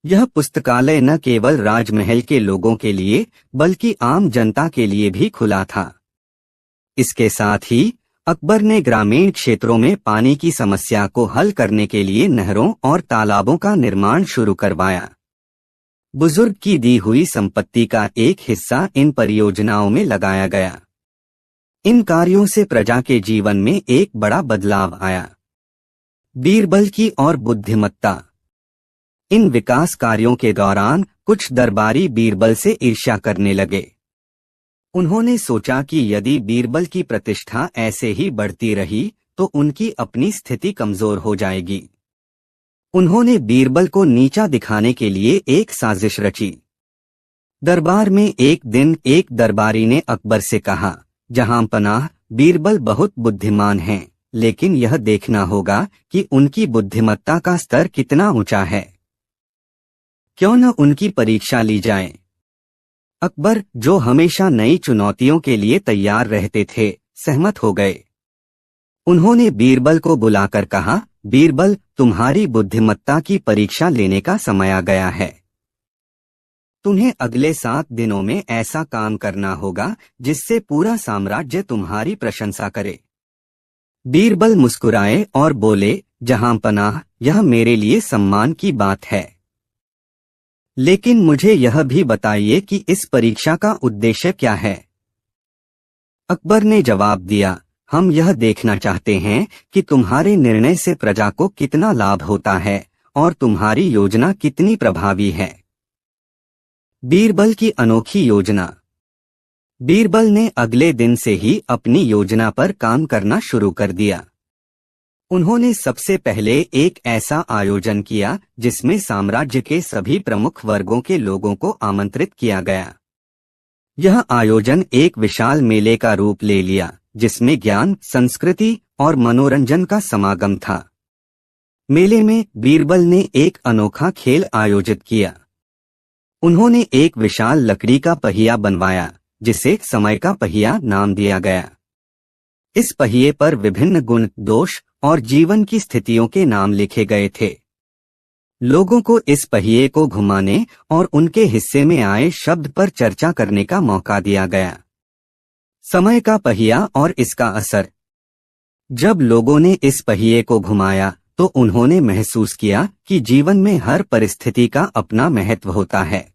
यह पुस्तकालय न केवल राजमहल के लोगों के लिए बल्कि आम जनता के लिए भी खुला था। इसके साथ ही अकबर ने ग्रामीण क्षेत्रों में पानी की समस्या को हल करने के लिए नहरों और तालाबों का निर्माण शुरू करवाया। बुजुर्ग की दी हुई संपत्ति का एक हिस्सा इन परियोजनाओं में लगाया गया। इन कार्यों से प्रजा के जीवन में एक बड़ा बदलाव आया। बीरबल की और बुद्धिमत्ता। इन विकास कार्यों के दौरान कुछ दरबारी बीरबल से ईर्ष्या करने लगे। उन्होंने सोचा कि यदि बीरबल की प्रतिष्ठा ऐसे ही बढ़ती रही तो उनकी अपनी स्थिति कमजोर हो जाएगी। उन्होंने बीरबल को नीचा दिखाने के लिए एक साजिश रची। दरबार में एक दिन एक दरबारी ने अकबर से कहा, जहां पनाह, बीरबल बहुत बुद्धिमान हैं, लेकिन यह देखना होगा कि उनकी बुद्धिमत्ता का स्तर कितना ऊंचा है। क्यों न उनकी परीक्षा ली जाए। अकबर, जो हमेशा नई चुनौतियों के लिए तैयार रहते थे, सहमत हो गए। उन्होंने बीरबल को बुलाकर कहा, बीरबल, तुम्हारी बुद्धिमत्ता की परीक्षा लेने का समय आ गया है। तुम्हें अगले 7 दिनों में ऐसा काम करना होगा जिससे पूरा साम्राज्य तुम्हारी प्रशंसा करे। बीरबल मुस्कुराए और बोले, जहां पनाह, यह मेरे लिए सम्मान की बात है, लेकिन मुझे यह भी बताइए कि इस परीक्षा का उद्देश्य क्या है। अकबर ने जवाब दिया, हम यह देखना चाहते हैं कि तुम्हारे निर्णय से प्रजा को कितना लाभ होता है और तुम्हारी योजना कितनी प्रभावी है। बीरबल की अनोखी योजना। बीरबल ने अगले दिन से ही अपनी योजना पर काम करना शुरू कर दिया। उन्होंने सबसे पहले एक ऐसा आयोजन किया जिसमें साम्राज्य के सभी प्रमुख वर्गों के लोगों को आमंत्रित किया गया। यह आयोजन एक विशाल मेले का रूप ले लिया, जिसमें ज्ञान, संस्कृति और मनोरंजन का समागम था। मेले में बीरबल ने एक अनोखा खेल आयोजित किया। उन्होंने एक विशाल लकड़ी का पहिया बनवाया, जिसे समय का पहिया नाम दिया गया। इस पहिए पर विभिन्न गुण, दोष और जीवन की स्थितियों के नाम लिखे गए थे। लोगों को इस पहिए को घुमाने और उनके हिस्से में आए शब्द पर चर्चा करने का मौका दिया गया। समय का पहिया और इसका असर। जब लोगों ने इस पहिए को घुमाया तो उन्होंने महसूस किया कि जीवन में हर परिस्थिति का अपना महत्व होता है।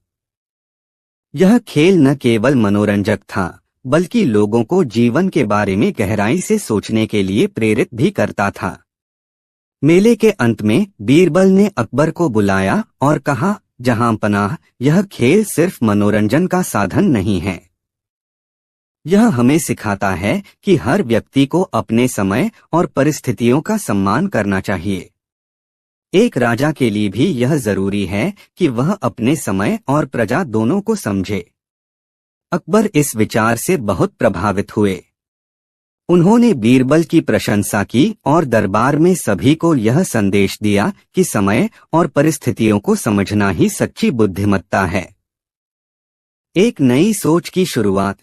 यह खेल न केवल मनोरंजक था, बल्कि लोगों को जीवन के बारे में गहराई से सोचने के लिए प्रेरित भी करता था। मेले के अंत में बीरबल ने अकबर को बुलाया और कहा, जहां पनाह, यह खेल सिर्फ मनोरंजन का साधन नहीं है। यह हमें सिखाता है कि हर व्यक्ति को अपने समय और परिस्थितियों का सम्मान करना चाहिए। एक राजा के लिए भी यह जरूरी है कि वह अपने समय और प्रजा दोनों को समझे। अकबर इस विचार से बहुत प्रभावित हुए। उन्होंने बीरबल की प्रशंसा की और दरबार में सभी को यह संदेश दिया कि समय और परिस्थितियों को समझना ही सच्ची बुद्धिमत्ता है। एक नई सोच की शुरुआत।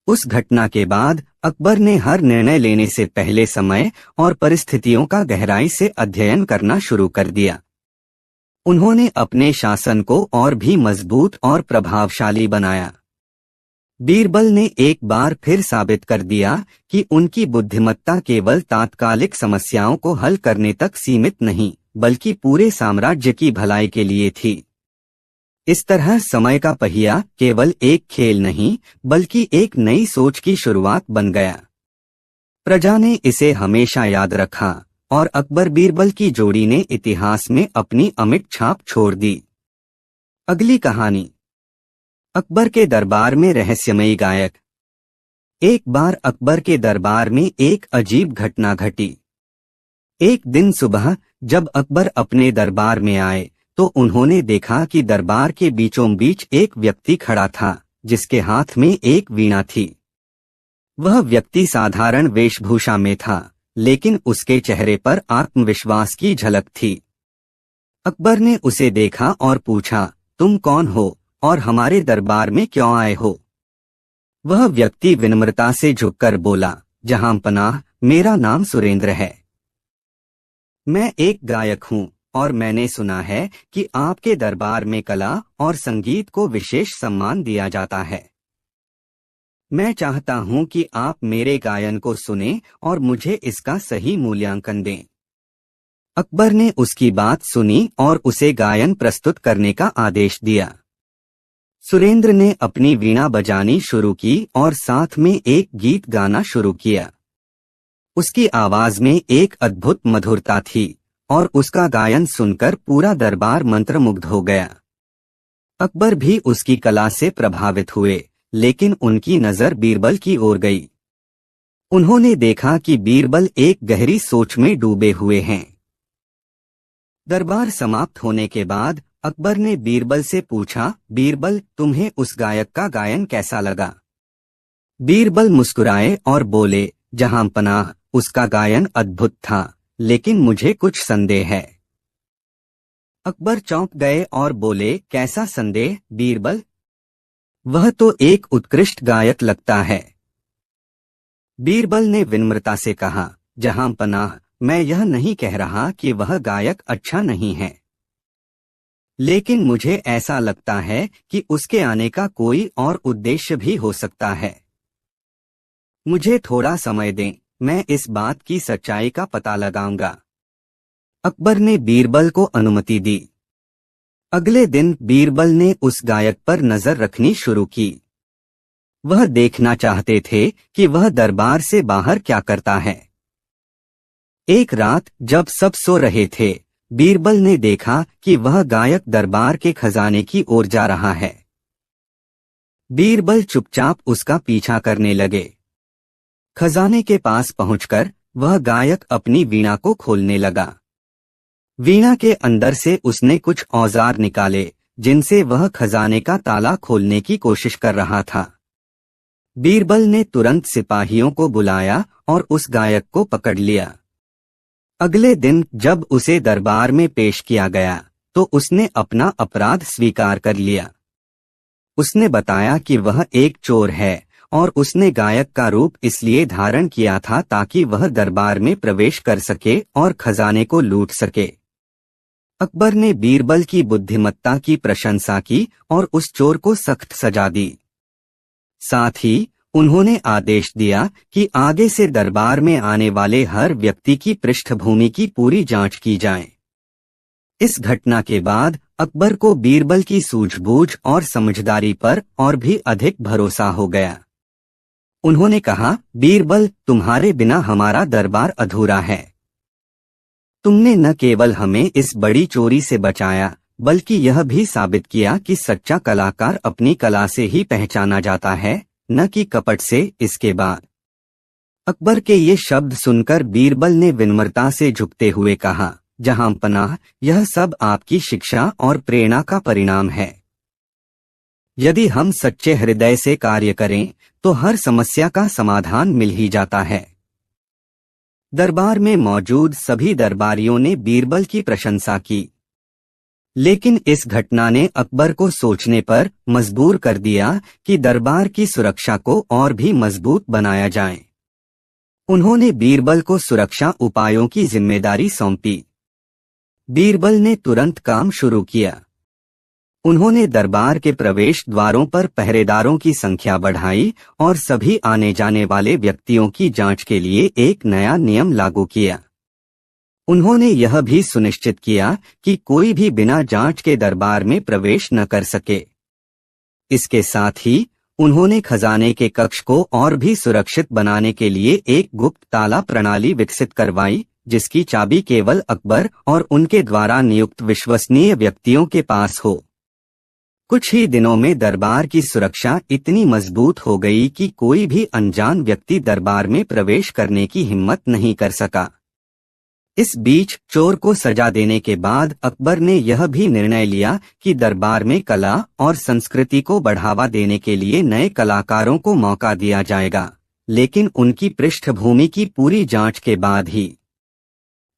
उस घटना के बाद अकबर ने हर निर्णय लेने से पहले समय और परिस्थितियों का गहराई से अध्ययन करना शुरू कर दिया। उन्होंने अपने शासन को और भी मजबूत और प्रभावशाली बनाया। बीरबल ने एक बार फिर साबित कर दिया कि उनकी बुद्धिमत्ता केवल तात्कालिक समस्याओं को हल करने तक सीमित नहीं, बल्कि पूरे साम्राज्य की भलाई के लिए थी। इस तरह समय का पहिया केवल एक खेल नहीं, बल्कि एक नई सोच की शुरुआत बन गया। प्रजा ने इसे हमेशा याद रखा और अकबर बीरबल की जोड़ी ने इतिहास में अपनी अमिट छाप छोड़ दी। अगली कहानी, अकबर के दरबार में रहस्यमयी गायक। एक बार अकबर के दरबार में एक अजीब घटना घटी। एक दिन सुबह जब अकबर अपने दरबार में आए तो उन्होंने देखा कि दरबार के बीचों बीच एक व्यक्ति खड़ा था जिसके हाथ में एक वीणा थी। वह व्यक्ति साधारण वेशभूषा में था, लेकिन उसके चेहरे पर आत्मविश्वास की झलक थी। अकबर ने उसे देखा और पूछा, तुम कौन हो और हमारे दरबार में क्यों आए हो? वह व्यक्ति विनम्रता से झुककर बोला, जहां पनाह, मेरा नाम सुरेंद्र है। मैं एक गायक हूँ और मैंने सुना है कि आपके दरबार में कला और संगीत को विशेष सम्मान दिया जाता है। मैं चाहता हूँ कि आप मेरे गायन को सुनें और मुझे इसका सही मूल्यांकन दें। अकबर ने उसकी बात सुनी और उसे गायन प्रस्तुत करने का आदेश दिया। सुरेंद्र ने अपनी वीणा बजानी शुरू की और साथ में एक गीत गाना शुरू किया। उसकी आवाज में एक अद्भुत मधुरता थी और उसका गायन सुनकर पूरा दरबार मंत्रमुग्ध हो गया। अकबर भी उसकी कला से प्रभावित हुए, लेकिन उनकी नजर बीरबल की ओर गई। उन्होंने देखा कि बीरबल एक गहरी सोच में डूबे हुए हैं। दरबार समाप्त होने के बाद अकबर ने बीरबल से पूछा, बीरबल, तुम्हें उस गायक का गायन कैसा लगा? बीरबल मुस्कुराए और बोले, जहां पनाह, उसका गायन अद्भुत था, लेकिन मुझे कुछ संदेह है। अकबर चौंक गए और बोले, कैसा संदेह बीरबल? वह तो एक उत्कृष्ट गायक लगता है। बीरबल ने विनम्रता से कहा, जहां पनाह, मैं यह नहीं कह रहा कि वह गायक अच्छा नहीं है, लेकिन मुझे ऐसा लगता है कि उसके आने का कोई और उद्देश्य भी हो सकता है। मुझे थोड़ा समय दें, मैं इस बात की सच्चाई का पता लगाऊंगा। अकबर ने बीरबल को अनुमति दी। अगले दिन बीरबल ने उस गायक पर नजर रखनी शुरू की। वह देखना चाहते थे कि वह दरबार से बाहर क्या करता है। एक रात जब सब सो रहे थे, बीरबल ने देखा कि वह गायक दरबार के खजाने की ओर जा रहा है। बीरबल चुपचाप उसका पीछा करने लगे। खजाने के पास पहुंचकर वह गायक अपनी वीणा को खोलने लगा। वीणा के अंदर से उसने कुछ औजार निकाले जिनसे वह खजाने का ताला खोलने की कोशिश कर रहा था। बीरबल ने तुरंत सिपाहियों को बुलाया और उस गायक को पकड़ लिया। अगले दिन जब उसे दरबार में पेश किया गया तो उसने अपना अपराध स्वीकार कर लिया। उसने बताया कि वह एक चोर है और उसने गायक का रूप इसलिए धारण किया था ताकि वह दरबार में प्रवेश कर सके और खजाने को लूट सके। अकबर ने बीरबल की बुद्धिमत्ता की प्रशंसा की और उस चोर को सख्त सजा दी। साथ ही उन्होंने आदेश दिया कि आगे से दरबार में आने वाले हर व्यक्ति की पृष्ठभूमि की पूरी जांच की जाए। इस घटना के बाद अकबर को बीरबल की सूझबूझ और समझदारी पर और भी अधिक भरोसा हो गया। उन्होंने कहा, बीरबल, तुम्हारे बिना हमारा दरबार अधूरा है। तुमने न केवल हमें इस बड़ी चोरी से बचाया, बल्कि यह भी साबित किया कि सच्चा कलाकार अपनी कला से ही पहचाना जाता है, न कि कपट से। इसके बाद अकबर के ये शब्द सुनकर बीरबल ने विनम्रता से झुकते हुए कहा, जहां पनाह, यह सब आपकी शिक्षा और प्रेरणा का परिणाम है। यदि हम सच्चे हृदय से कार्य करें तो हर समस्या का समाधान मिल ही जाता है। दरबार में मौजूद सभी दरबारियों ने बीरबल की प्रशंसा की, लेकिन इस घटना ने अकबर को सोचने पर मजबूर कर दिया कि दरबार की सुरक्षा को और भी मजबूत बनाया जाए। उन्होंने बीरबल को सुरक्षा उपायों की जिम्मेदारी सौंपी। बीरबल ने तुरंत काम शुरू किया। उन्होंने दरबार के प्रवेश द्वारों पर पहरेदारों की संख्या बढ़ाई और सभी आने जाने वाले व्यक्तियों की जांच के लिए एक नया नियम लागू किया। उन्होंने यह भी सुनिश्चित किया कि कोई भी बिना जांच के दरबार में प्रवेश न कर सके। इसके साथ ही उन्होंने खजाने के कक्ष को और भी सुरक्षित बनाने के लिए एक गुप्त ताला प्रणाली विकसित करवाई, जिसकी चाबी केवल अकबर और उनके द्वारा नियुक्त विश्वसनीय व्यक्तियों के पास हो। कुछ ही दिनों में दरबार की सुरक्षा इतनी मजबूत हो गई कि कोई भी अनजान व्यक्ति दरबार में प्रवेश करने की हिम्मत नहीं कर सका। इस बीच चोर को सजा देने के बाद अकबर ने यह भी निर्णय लिया कि दरबार में कला और संस्कृति को बढ़ावा देने के लिए नए कलाकारों को मौका दिया जाएगा, लेकिन उनकी पृष्ठभूमि की पूरी जांच के बाद ही।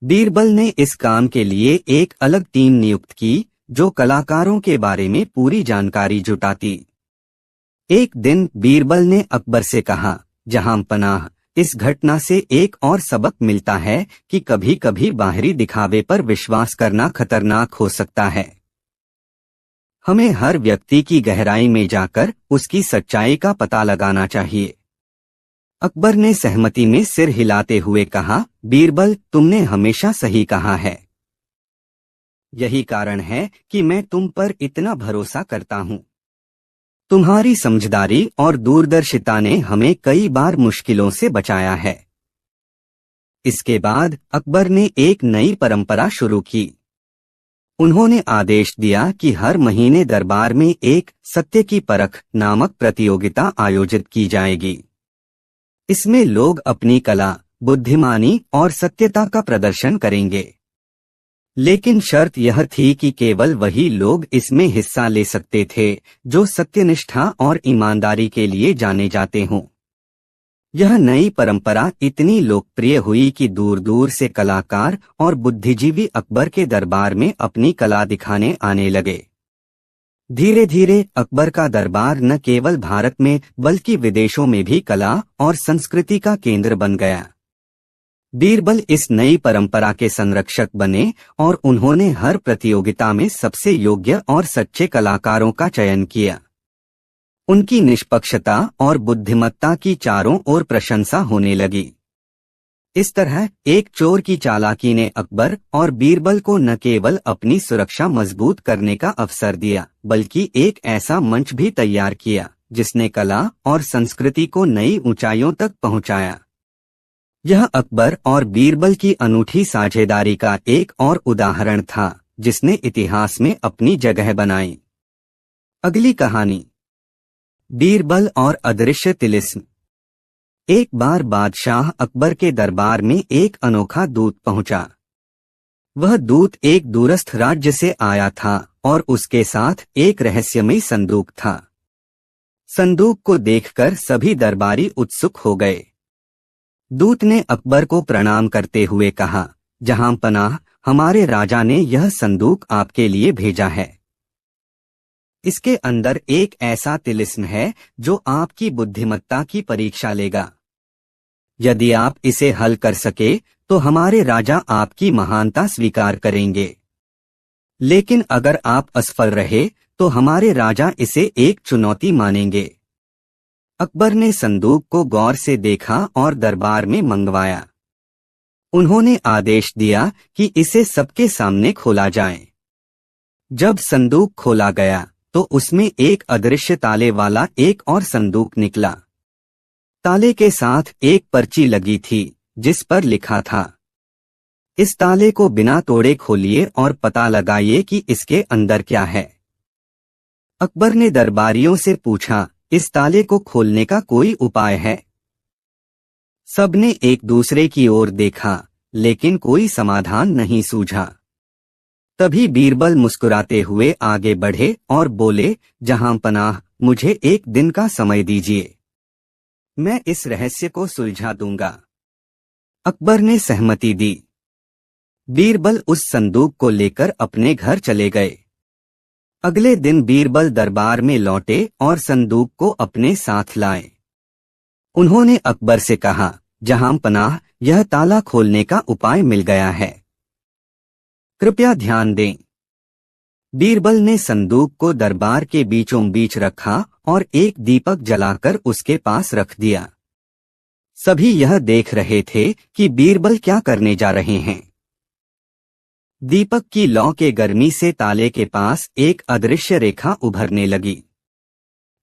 बीरबल ने इस काम के लिए एक अलग टीम नियुक्त की, जो कलाकारों के बारे में पूरी जानकारी जुटाती। एक दिन बीरबल ने अकबर से कहा, जहांपनाह, इस घटना से एक और सबक मिलता है कि कभी कभी बाहरी दिखावे पर विश्वास करना खतरनाक हो सकता है। हमें हर व्यक्ति की गहराई में जाकर उसकी सच्चाई का पता लगाना चाहिए। अकबर ने सहमति में सिर हिलाते हुए कहा, बीरबल, तुमने हमेशा सही कहा है। यही कारण है कि मैं तुम पर इतना भरोसा करता हूँ। तुम्हारी समझदारी और दूरदर्शिता ने हमें कई बार मुश्किलों से बचाया है। इसके बाद अकबर ने एक नई परंपरा शुरू की। उन्होंने आदेश दिया कि हर महीने दरबार में एक सत्य की परख नामक प्रतियोगिता आयोजित की जाएगी। इसमें लोग अपनी कला, बुद्धिमानी और सत्यता का प्रदर्शन करेंगे, लेकिन शर्त यह थी कि केवल वही लोग इसमें हिस्सा ले सकते थे जो सत्यनिष्ठा और ईमानदारी के लिए जाने जाते हों। यह नई परंपरा इतनी लोकप्रिय हुई कि दूर दूर से कलाकार और बुद्धिजीवी अकबर के दरबार में अपनी कला दिखाने आने लगे। धीरे धीरे अकबर का दरबार न केवल भारत में बल्कि विदेशों में भी कला और संस्कृति का केंद्र बन गया। बीरबल इस नई परंपरा के संरक्षक बने और उन्होंने हर प्रतियोगिता में सबसे योग्य और सच्चे कलाकारों का चयन किया। उनकी निष्पक्षता और बुद्धिमत्ता की चारों ओर प्रशंसा होने लगी। इस तरह एक चोर की चालाकी ने अकबर और बीरबल को न केवल अपनी सुरक्षा मजबूत करने का अवसर दिया, बल्कि एक ऐसा मंच भी तैयार किया जिसने कला और संस्कृति को नई ऊंचाइयों तक पहुंचाया। यह अकबर और बीरबल की अनूठी साझेदारी का एक और उदाहरण था, जिसने इतिहास में अपनी जगह बनाई। अगली कहानी, बीरबल और अदृश्य तिलिस्म। एक बार बादशाह अकबर के दरबार में एक अनोखा दूत पहुंचा। वह दूत एक दूरस्थ राज्य से आया था और उसके साथ एक रहस्यमयी संदूक था। संदूक को देखकर सभी दरबारी उत्सुक हो गए। दूत ने अकबर को प्रणाम करते हुए कहा, जहांपनाह, हमारे राजा ने यह संदूक आपके लिए भेजा है। इसके अंदर एक ऐसा तिलिस्म है जो आपकी बुद्धिमत्ता की परीक्षा लेगा। यदि आप इसे हल कर सके तो हमारे राजा आपकी महानता स्वीकार करेंगे, लेकिन अगर आप असफल रहे तो हमारे राजा इसे एक चुनौती मानेंगे। अकबर ने संदूक को गौर से देखा और दरबार में मंगवाया। उन्होंने आदेश दिया कि इसे सबके सामने खोला जाए। जब संदूक खोला गया तो उसमें एक अदृश्य ताले वाला एक और संदूक निकला। ताले के साथ एक पर्ची लगी थी जिस पर लिखा था, इस ताले को बिना तोड़े खोलिए और पता लगाइए कि इसके अंदर क्या है। अकबर ने दरबारियों से पूछा, इस ताले को खोलने का कोई उपाय है? सबने एक दूसरे की ओर देखा, लेकिन कोई समाधान नहीं सूझा। तभी बीरबल मुस्कुराते हुए आगे बढ़े और बोले, जहांपनाह, मुझे एक दिन का समय दीजिए, मैं इस रहस्य को सुलझा दूंगा। अकबर ने सहमति दी। बीरबल उस संदूक को लेकर अपने घर चले गए। अगले दिन बीरबल दरबार में लौटे और संदूक को अपने साथ लाए। उन्होंने अकबर से कहा, जहांपनाह, यह ताला खोलने का उपाय मिल गया है, कृपया ध्यान दें। बीरबल ने संदूक को दरबार के बीचों बीच रखा और एक दीपक जलाकर उसके पास रख दिया। सभी यह देख रहे थे कि बीरबल क्या करने जा रहे हैं। दीपक की लौ के गर्मी से ताले के पास एक अदृश्य रेखा उभरने लगी।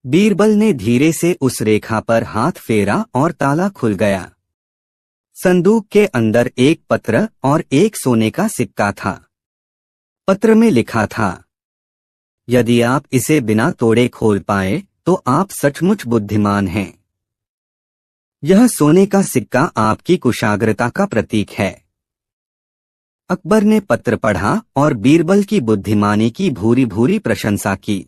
बीरबल ने धीरे से उस रेखा पर हाथ फेरा और ताला खुल गया। संदूक के अंदर एक पत्र और एक सोने का सिक्का था। पत्र में लिखा था, यदि आप इसे बिना तोड़े खोल पाए तो आप सचमुच बुद्धिमान हैं। यह सोने का सिक्का आपकी कुशाग्रता का प्रतीक है। अकबर ने पत्र पढ़ा और बीरबल की बुद्धिमानी की भूरी भूरी प्रशंसा की।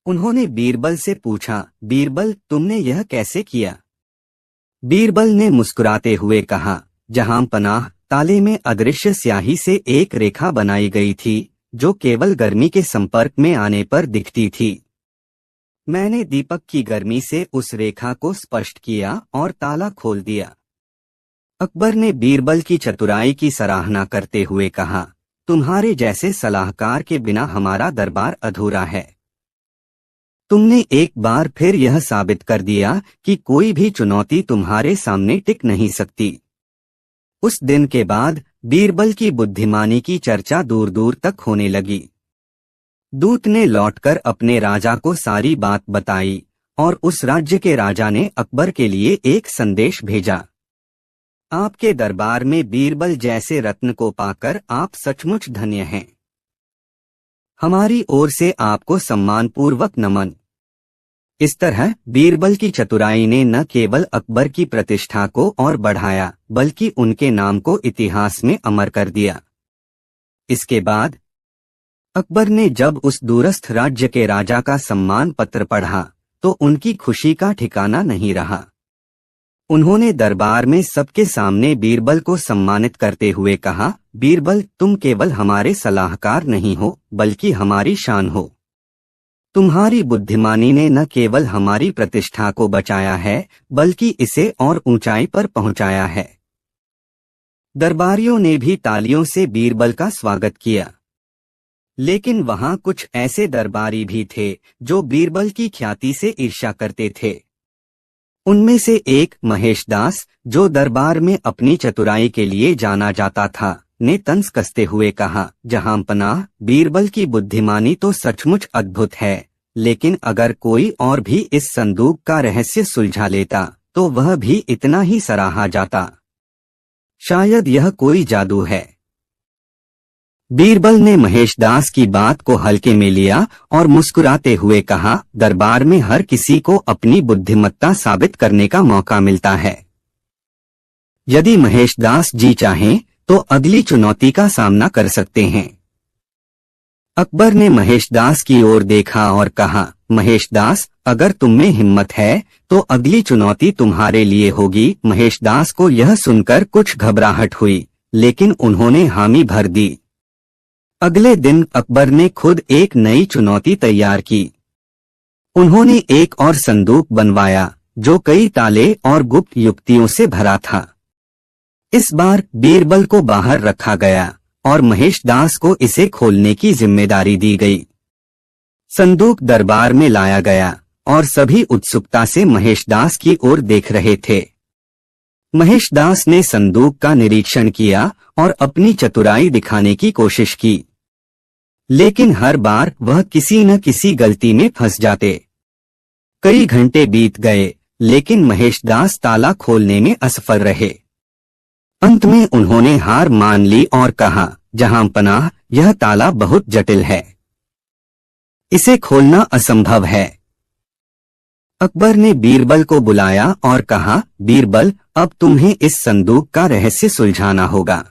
उन्होंने बीरबल से पूछा, बीरबल, तुमने यह कैसे किया? बीरबल ने मुस्कुराते हुए कहा, जहां पनाह, ताले में अदृश्य स्याही से एक रेखा बनाई गई थी जो केवल गर्मी के संपर्क में आने पर दिखती थी। मैंने दीपक की गर्मी से उस रेखा को स्पष्ट किया और ताला खोल दिया। अकबर ने बीरबल की चतुराई की सराहना करते हुए कहा, तुम्हारे जैसे सलाहकार के बिना हमारा दरबार अधूरा है। तुमने एक बार फिर यह साबित कर दिया कि कोई भी चुनौती तुम्हारे सामने टिक नहीं सकती। उस दिन के बाद बीरबल की बुद्धिमानी की चर्चा दूर दूर तक होने लगी। दूत ने लौटकर अपने राजा को सारी बात बताई और उस राज्य के राजा ने अकबर के लिए एक संदेश भेजा। आपके दरबार में बीरबल जैसे रत्न को पाकर आप सचमुच धन्य हैं। हमारी ओर से आपको सम्मानपूर्वक नमन। इस तरह बीरबल की चतुराई ने न केवल अकबर की प्रतिष्ठा को और बढ़ाया बल्कि उनके नाम को इतिहास में अमर कर दिया। इसके बाद अकबर ने जब उस दूरस्थ राज्य के राजा का सम्मान पत्र पढ़ा तो उनकी खुशी का ठिकाना नहीं रहा। उन्होंने दरबार में सबके सामने बीरबल को सम्मानित करते हुए कहा, बीरबल, तुम केवल हमारे सलाहकार नहीं हो बल्कि हमारी शान हो। तुम्हारी बुद्धिमानी ने न केवल हमारी प्रतिष्ठा को बचाया है बल्कि इसे और ऊंचाई पर पहुंचाया है। दरबारियों ने भी तालियों से बीरबल का स्वागत किया। लेकिन वहां कुछ ऐसे दरबारी भी थे जो बीरबल की ख्याति से ईर्ष्या करते थे। उनमें से एक महेशदास, जो दरबार में अपनी चतुराई के लिए जाना जाता था, ने तंज कसते हुए कहा, जहांपनाह, बीरबल की बुद्धिमानी तो सचमुच अद्भुत है, लेकिन अगर कोई और भी इस संदूक का रहस्य सुलझा लेता तो वह भी इतना ही सराहा जाता। शायद यह कोई जादू है। बीरबल ने महेशदास की बात को हल्के में लिया और मुस्कुराते हुए कहा, दरबार में हर किसी को अपनी बुद्धिमत्ता साबित करने का मौका मिलता है। यदि महेशदास जी चाहें तो अगली चुनौती का सामना कर सकते हैं। अकबर ने महेशदास की ओर देखा और कहा, महेशदास, अगर तुममें हिम्मत है तो अगली चुनौती तुम्हारे लिए होगी। महेशदास को यह सुनकर कुछ घबराहट हुई, लेकिन उन्होंने हामी भर दी। अगले दिन अकबर ने खुद एक नई चुनौती तैयार की। उन्होंने एक और संदूक बनवाया जो कई ताले और गुप्त युक्तियों से भरा था। इस बार बीरबल को बाहर रखा गया और महेशदास को इसे खोलने की जिम्मेदारी दी गई। संदूक दरबार में लाया गया और सभी उत्सुकता से महेशदास की ओर देख रहे थे। महेशदास ने संदूक का निरीक्षण किया और अपनी चतुराई दिखाने की कोशिश की, लेकिन हर बार वह किसी न किसी गलती में फंस जाते। कई घंटे बीत गए, लेकिन महेशदास ताला खोलने में असफल रहे। अंत में उन्होंने हार मान ली और कहा, जहांपनाह, यह ताला बहुत जटिल है, इसे खोलना असंभव है। अकबर ने बीरबल को बुलाया और कहा, बीरबल, अब तुम्हें इस संदूक का रहस्य सुलझाना होगा।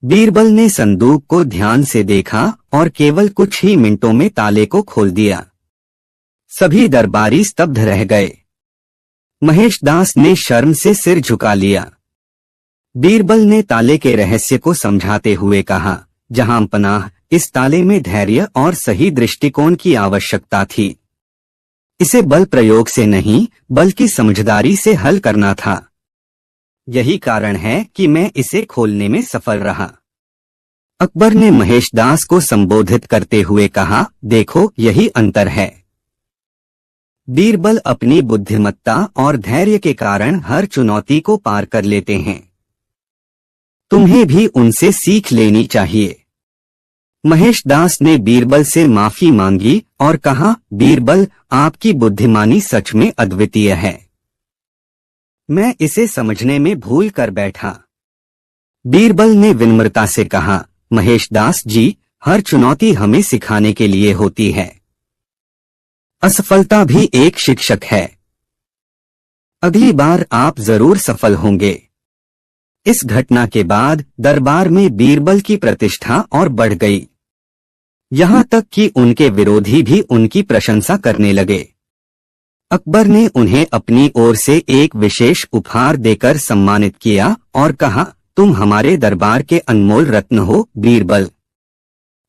बीरबल ने संदूक को ध्यान से देखा और केवल कुछ ही मिनटों में ताले को खोल दिया। सभी दरबारी स्तब्ध रह गए। महेशदास ने शर्म से सिर झुका लिया। बीरबल ने ताले के रहस्य को समझाते हुए कहा, जहांपनाह, इस ताले में धैर्य और सही दृष्टिकोण की आवश्यकता थी। इसे बल प्रयोग से नहीं बल्कि समझदारी से हल करना था। यही कारण है कि मैं इसे खोलने में सफल रहा। अकबर ने महेशदास को संबोधित करते हुए कहा, देखो, यही अंतर है। बीरबल अपनी बुद्धिमत्ता और धैर्य के कारण हर चुनौती को पार कर लेते हैं। तुम्हें भी उनसे सीख लेनी चाहिए। महेशदास ने बीरबल से माफी मांगी और कहा, बीरबल, आपकी बुद्धिमानी सच में अद्वितीय है। मैं इसे समझने में भूल कर बैठा। बीरबल ने विनम्रता से कहा, महेशदास जी, हर चुनौती हमें सिखाने के लिए होती है। असफलता भी एक शिक्षक है। अगली बार आप जरूर सफल होंगे। इस घटना के बाद दरबार में बीरबल की प्रतिष्ठा और बढ़ गई, यहाँ तक कि उनके विरोधी भी उनकी प्रशंसा करने लगे। अकबर ने उन्हें अपनी ओर से एक विशेष उपहार देकर सम्मानित किया और कहा, तुम हमारे दरबार के अनमोल रत्न हो बीरबल।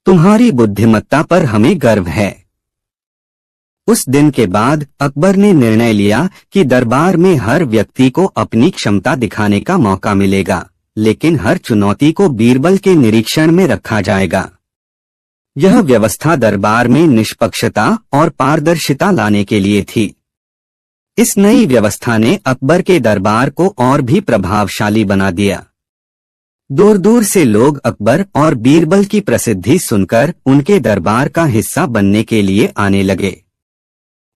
तुम्हारी बुद्धिमत्ता पर हमें गर्व है। उस दिन के बाद अकबर ने निर्णय लिया कि दरबार में हर व्यक्ति को अपनी क्षमता दिखाने का मौका मिलेगा, लेकिन हर चुनौती को बीरबल के निरीक्षण में रखा जाएगा। यह व्यवस्था दरबार में निष्पक्षता और पारदर्शिता लाने के लिए थी। इस नई व्यवस्था ने अकबर के दरबार को और भी प्रभावशाली बना दिया। दूर दूर से लोग अकबर और बीरबल की प्रसिद्धि सुनकर उनके दरबार का हिस्सा बनने के लिए आने लगे।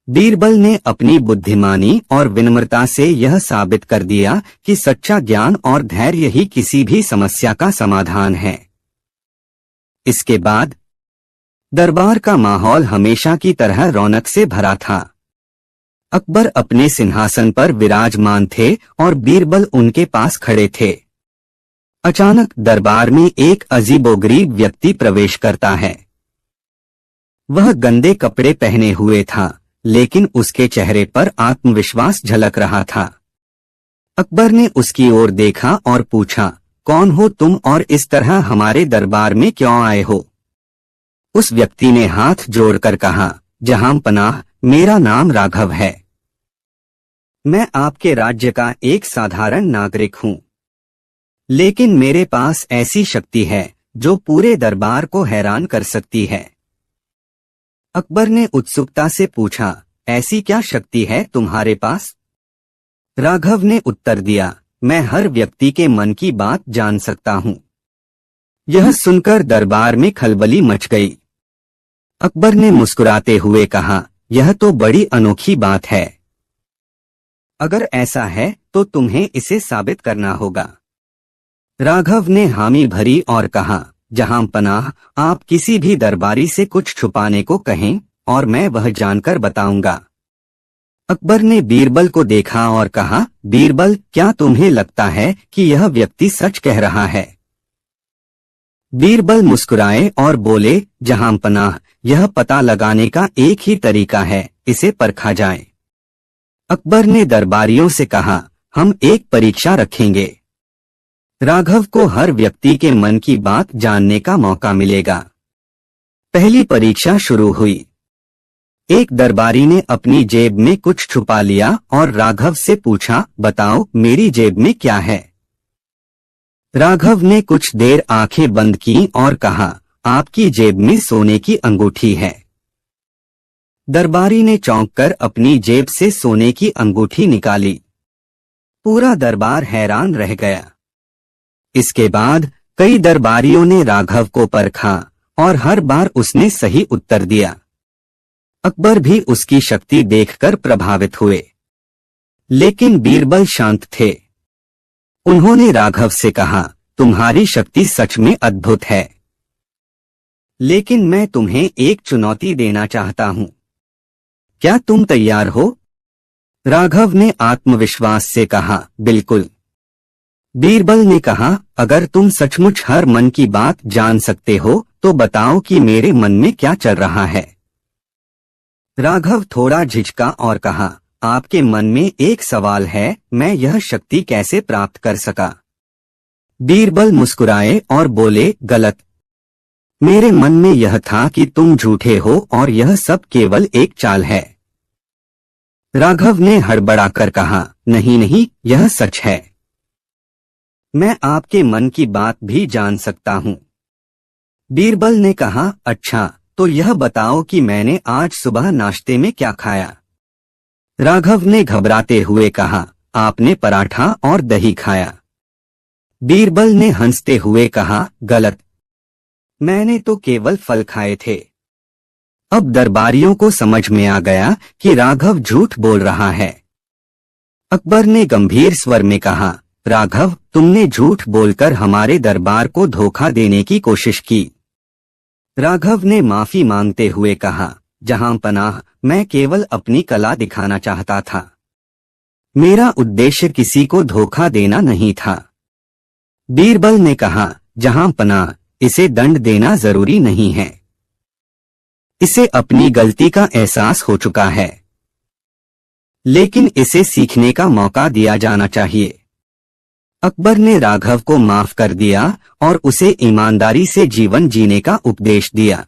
बीरबल ने अपनी बुद्धिमानी और विनम्रता से यह साबित कर दिया कि सच्चा ज्ञान और धैर्य ही किसी भी समस्या का समाधान है। इसके बाद दरबार का माहौल हमेशा की तरह रौनक से भरा था। अकबर अपने सिंहासन पर विराजमान थे और बीरबल उनके पास खड़े थे। अचानक दरबार में एक अजीबोगरीब व्यक्ति प्रवेश करता है। वह गंदे कपड़े पहने हुए था, लेकिन उसके चेहरे पर आत्मविश्वास झलक रहा था। अकबर ने उसकी ओर देखा और पूछा, कौन हो तुम और इस तरह हमारे दरबार में क्यों आए हो? उस व्यक्ति ने हाथ जोड़कर कहा, जहां पनाह, मेरा नाम राघव है। मैं आपके राज्य का एक साधारण नागरिक हूं, लेकिन मेरे पास ऐसी शक्ति है जो पूरे दरबार को हैरान कर सकती है। अकबर ने उत्सुकता से पूछा, ऐसी क्या शक्ति है तुम्हारे पास? राघव ने उत्तर दिया, मैं हर व्यक्ति के मन की बात जान सकता हूं। यह सुनकर दरबार में खलबली मच गई। अकबर ने मुस्कुराते हुए कहा, यह तो बड़ी अनोखी बात है। अगर ऐसा है तो तुम्हें इसे साबित करना होगा। राघव ने हामी भरी और कहा, जहां पनाह, आप किसी भी दरबारी से कुछ छुपाने को कहें और मैं वह जानकर बताऊंगा। अकबर ने बीरबल को देखा और कहा, बीरबल, क्या तुम्हें लगता है कि यह व्यक्ति सच कह रहा है? बीरबल मुस्कुराए और बोले, जहां पनाह, यह पता लगाने का एक ही तरीका है, इसे परखा जाए। अकबर ने दरबारियों से कहा, हम एक परीक्षा रखेंगे। राघव को हर व्यक्ति के मन की बात जानने का मौका मिलेगा। पहली परीक्षा शुरू हुई। एक दरबारी ने अपनी जेब में कुछ छुपा लिया और राघव से पूछा, बताओ मेरी जेब में क्या है? राघव ने कुछ देर आंखें बंद की और कहा, आपकी जेब में सोने की अंगूठी है। दरबारी ने चौंककर अपनी जेब से सोने की अंगूठी निकाली। पूरा दरबार हैरान रह गया। इसके बाद कई दरबारियों ने राघव को परखा और हर बार उसने सही उत्तर दिया। अकबर भी उसकी शक्ति देखकर प्रभावित हुए, लेकिन बीरबल शांत थे। उन्होंने राघव से कहा, तुम्हारी शक्ति सच में अद्भुत है, लेकिन मैं तुम्हें एक चुनौती देना चाहता हूं। क्या तुम तैयार हो? राघव ने आत्मविश्वास से कहा, बिल्कुल। बीरबल ने कहा, अगर तुम सचमुच हर मन की बात जान सकते हो तो बताओ कि मेरे मन में क्या चल रहा है। राघव थोड़ा झिझका और कहा, आपके मन में एक सवाल है, मैं यह शक्ति कैसे प्राप्त कर सका? बीरबल मुस्कुराए और बोले, गलत। मेरे मन में यह था कि तुम झूठे हो और यह सब केवल एक चाल है। राघव ने हड़बड़ाकर कहा, नहीं नहीं, यह सच है। मैं आपके मन की बात भी जान सकता हूँ। बीरबल ने कहा, अच्छा, तो यह बताओ कि मैंने आज सुबह नाश्ते में क्या खाया? राघव ने घबराते हुए कहा, आपने पराठा और दही खाया। बीरबल ने हंसते हुए कहा, गलत। मैंने तो केवल फल खाए थे। अब दरबारियों को समझ में आ गया कि राघव झूठ बोल रहा है। अकबर ने गंभीर स्वर में कहा, राघव, तुमने झूठ बोलकर हमारे दरबार को धोखा देने की कोशिश की। राघव ने माफी मांगते हुए कहा, जहां पनाह, मैं केवल अपनी कला दिखाना चाहता था। मेरा उद्देश्य किसी को धोखा देना नहीं था। बीरबल ने कहा, जहां पनाह, इसे दंड देना जरूरी नहीं है। इसे अपनी गलती का एहसास हो चुका है, लेकिन इसे सीखने का मौका दिया जाना चाहिए। अकबर ने राघव को माफ कर दिया और उसे ईमानदारी से जीवन जीने का उपदेश दिया।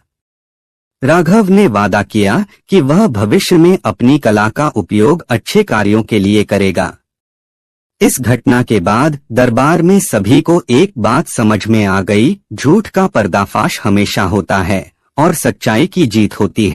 राघव ने वादा किया कि वह भविष्य में अपनी कला का उपयोग अच्छे कार्यों के लिए करेगा। इस घटना के बाद दरबार में सभी को एक बात समझ में आ गई, झूठ का पर्दाफाश हमेशा होता है और सच्चाई की जीत होती है।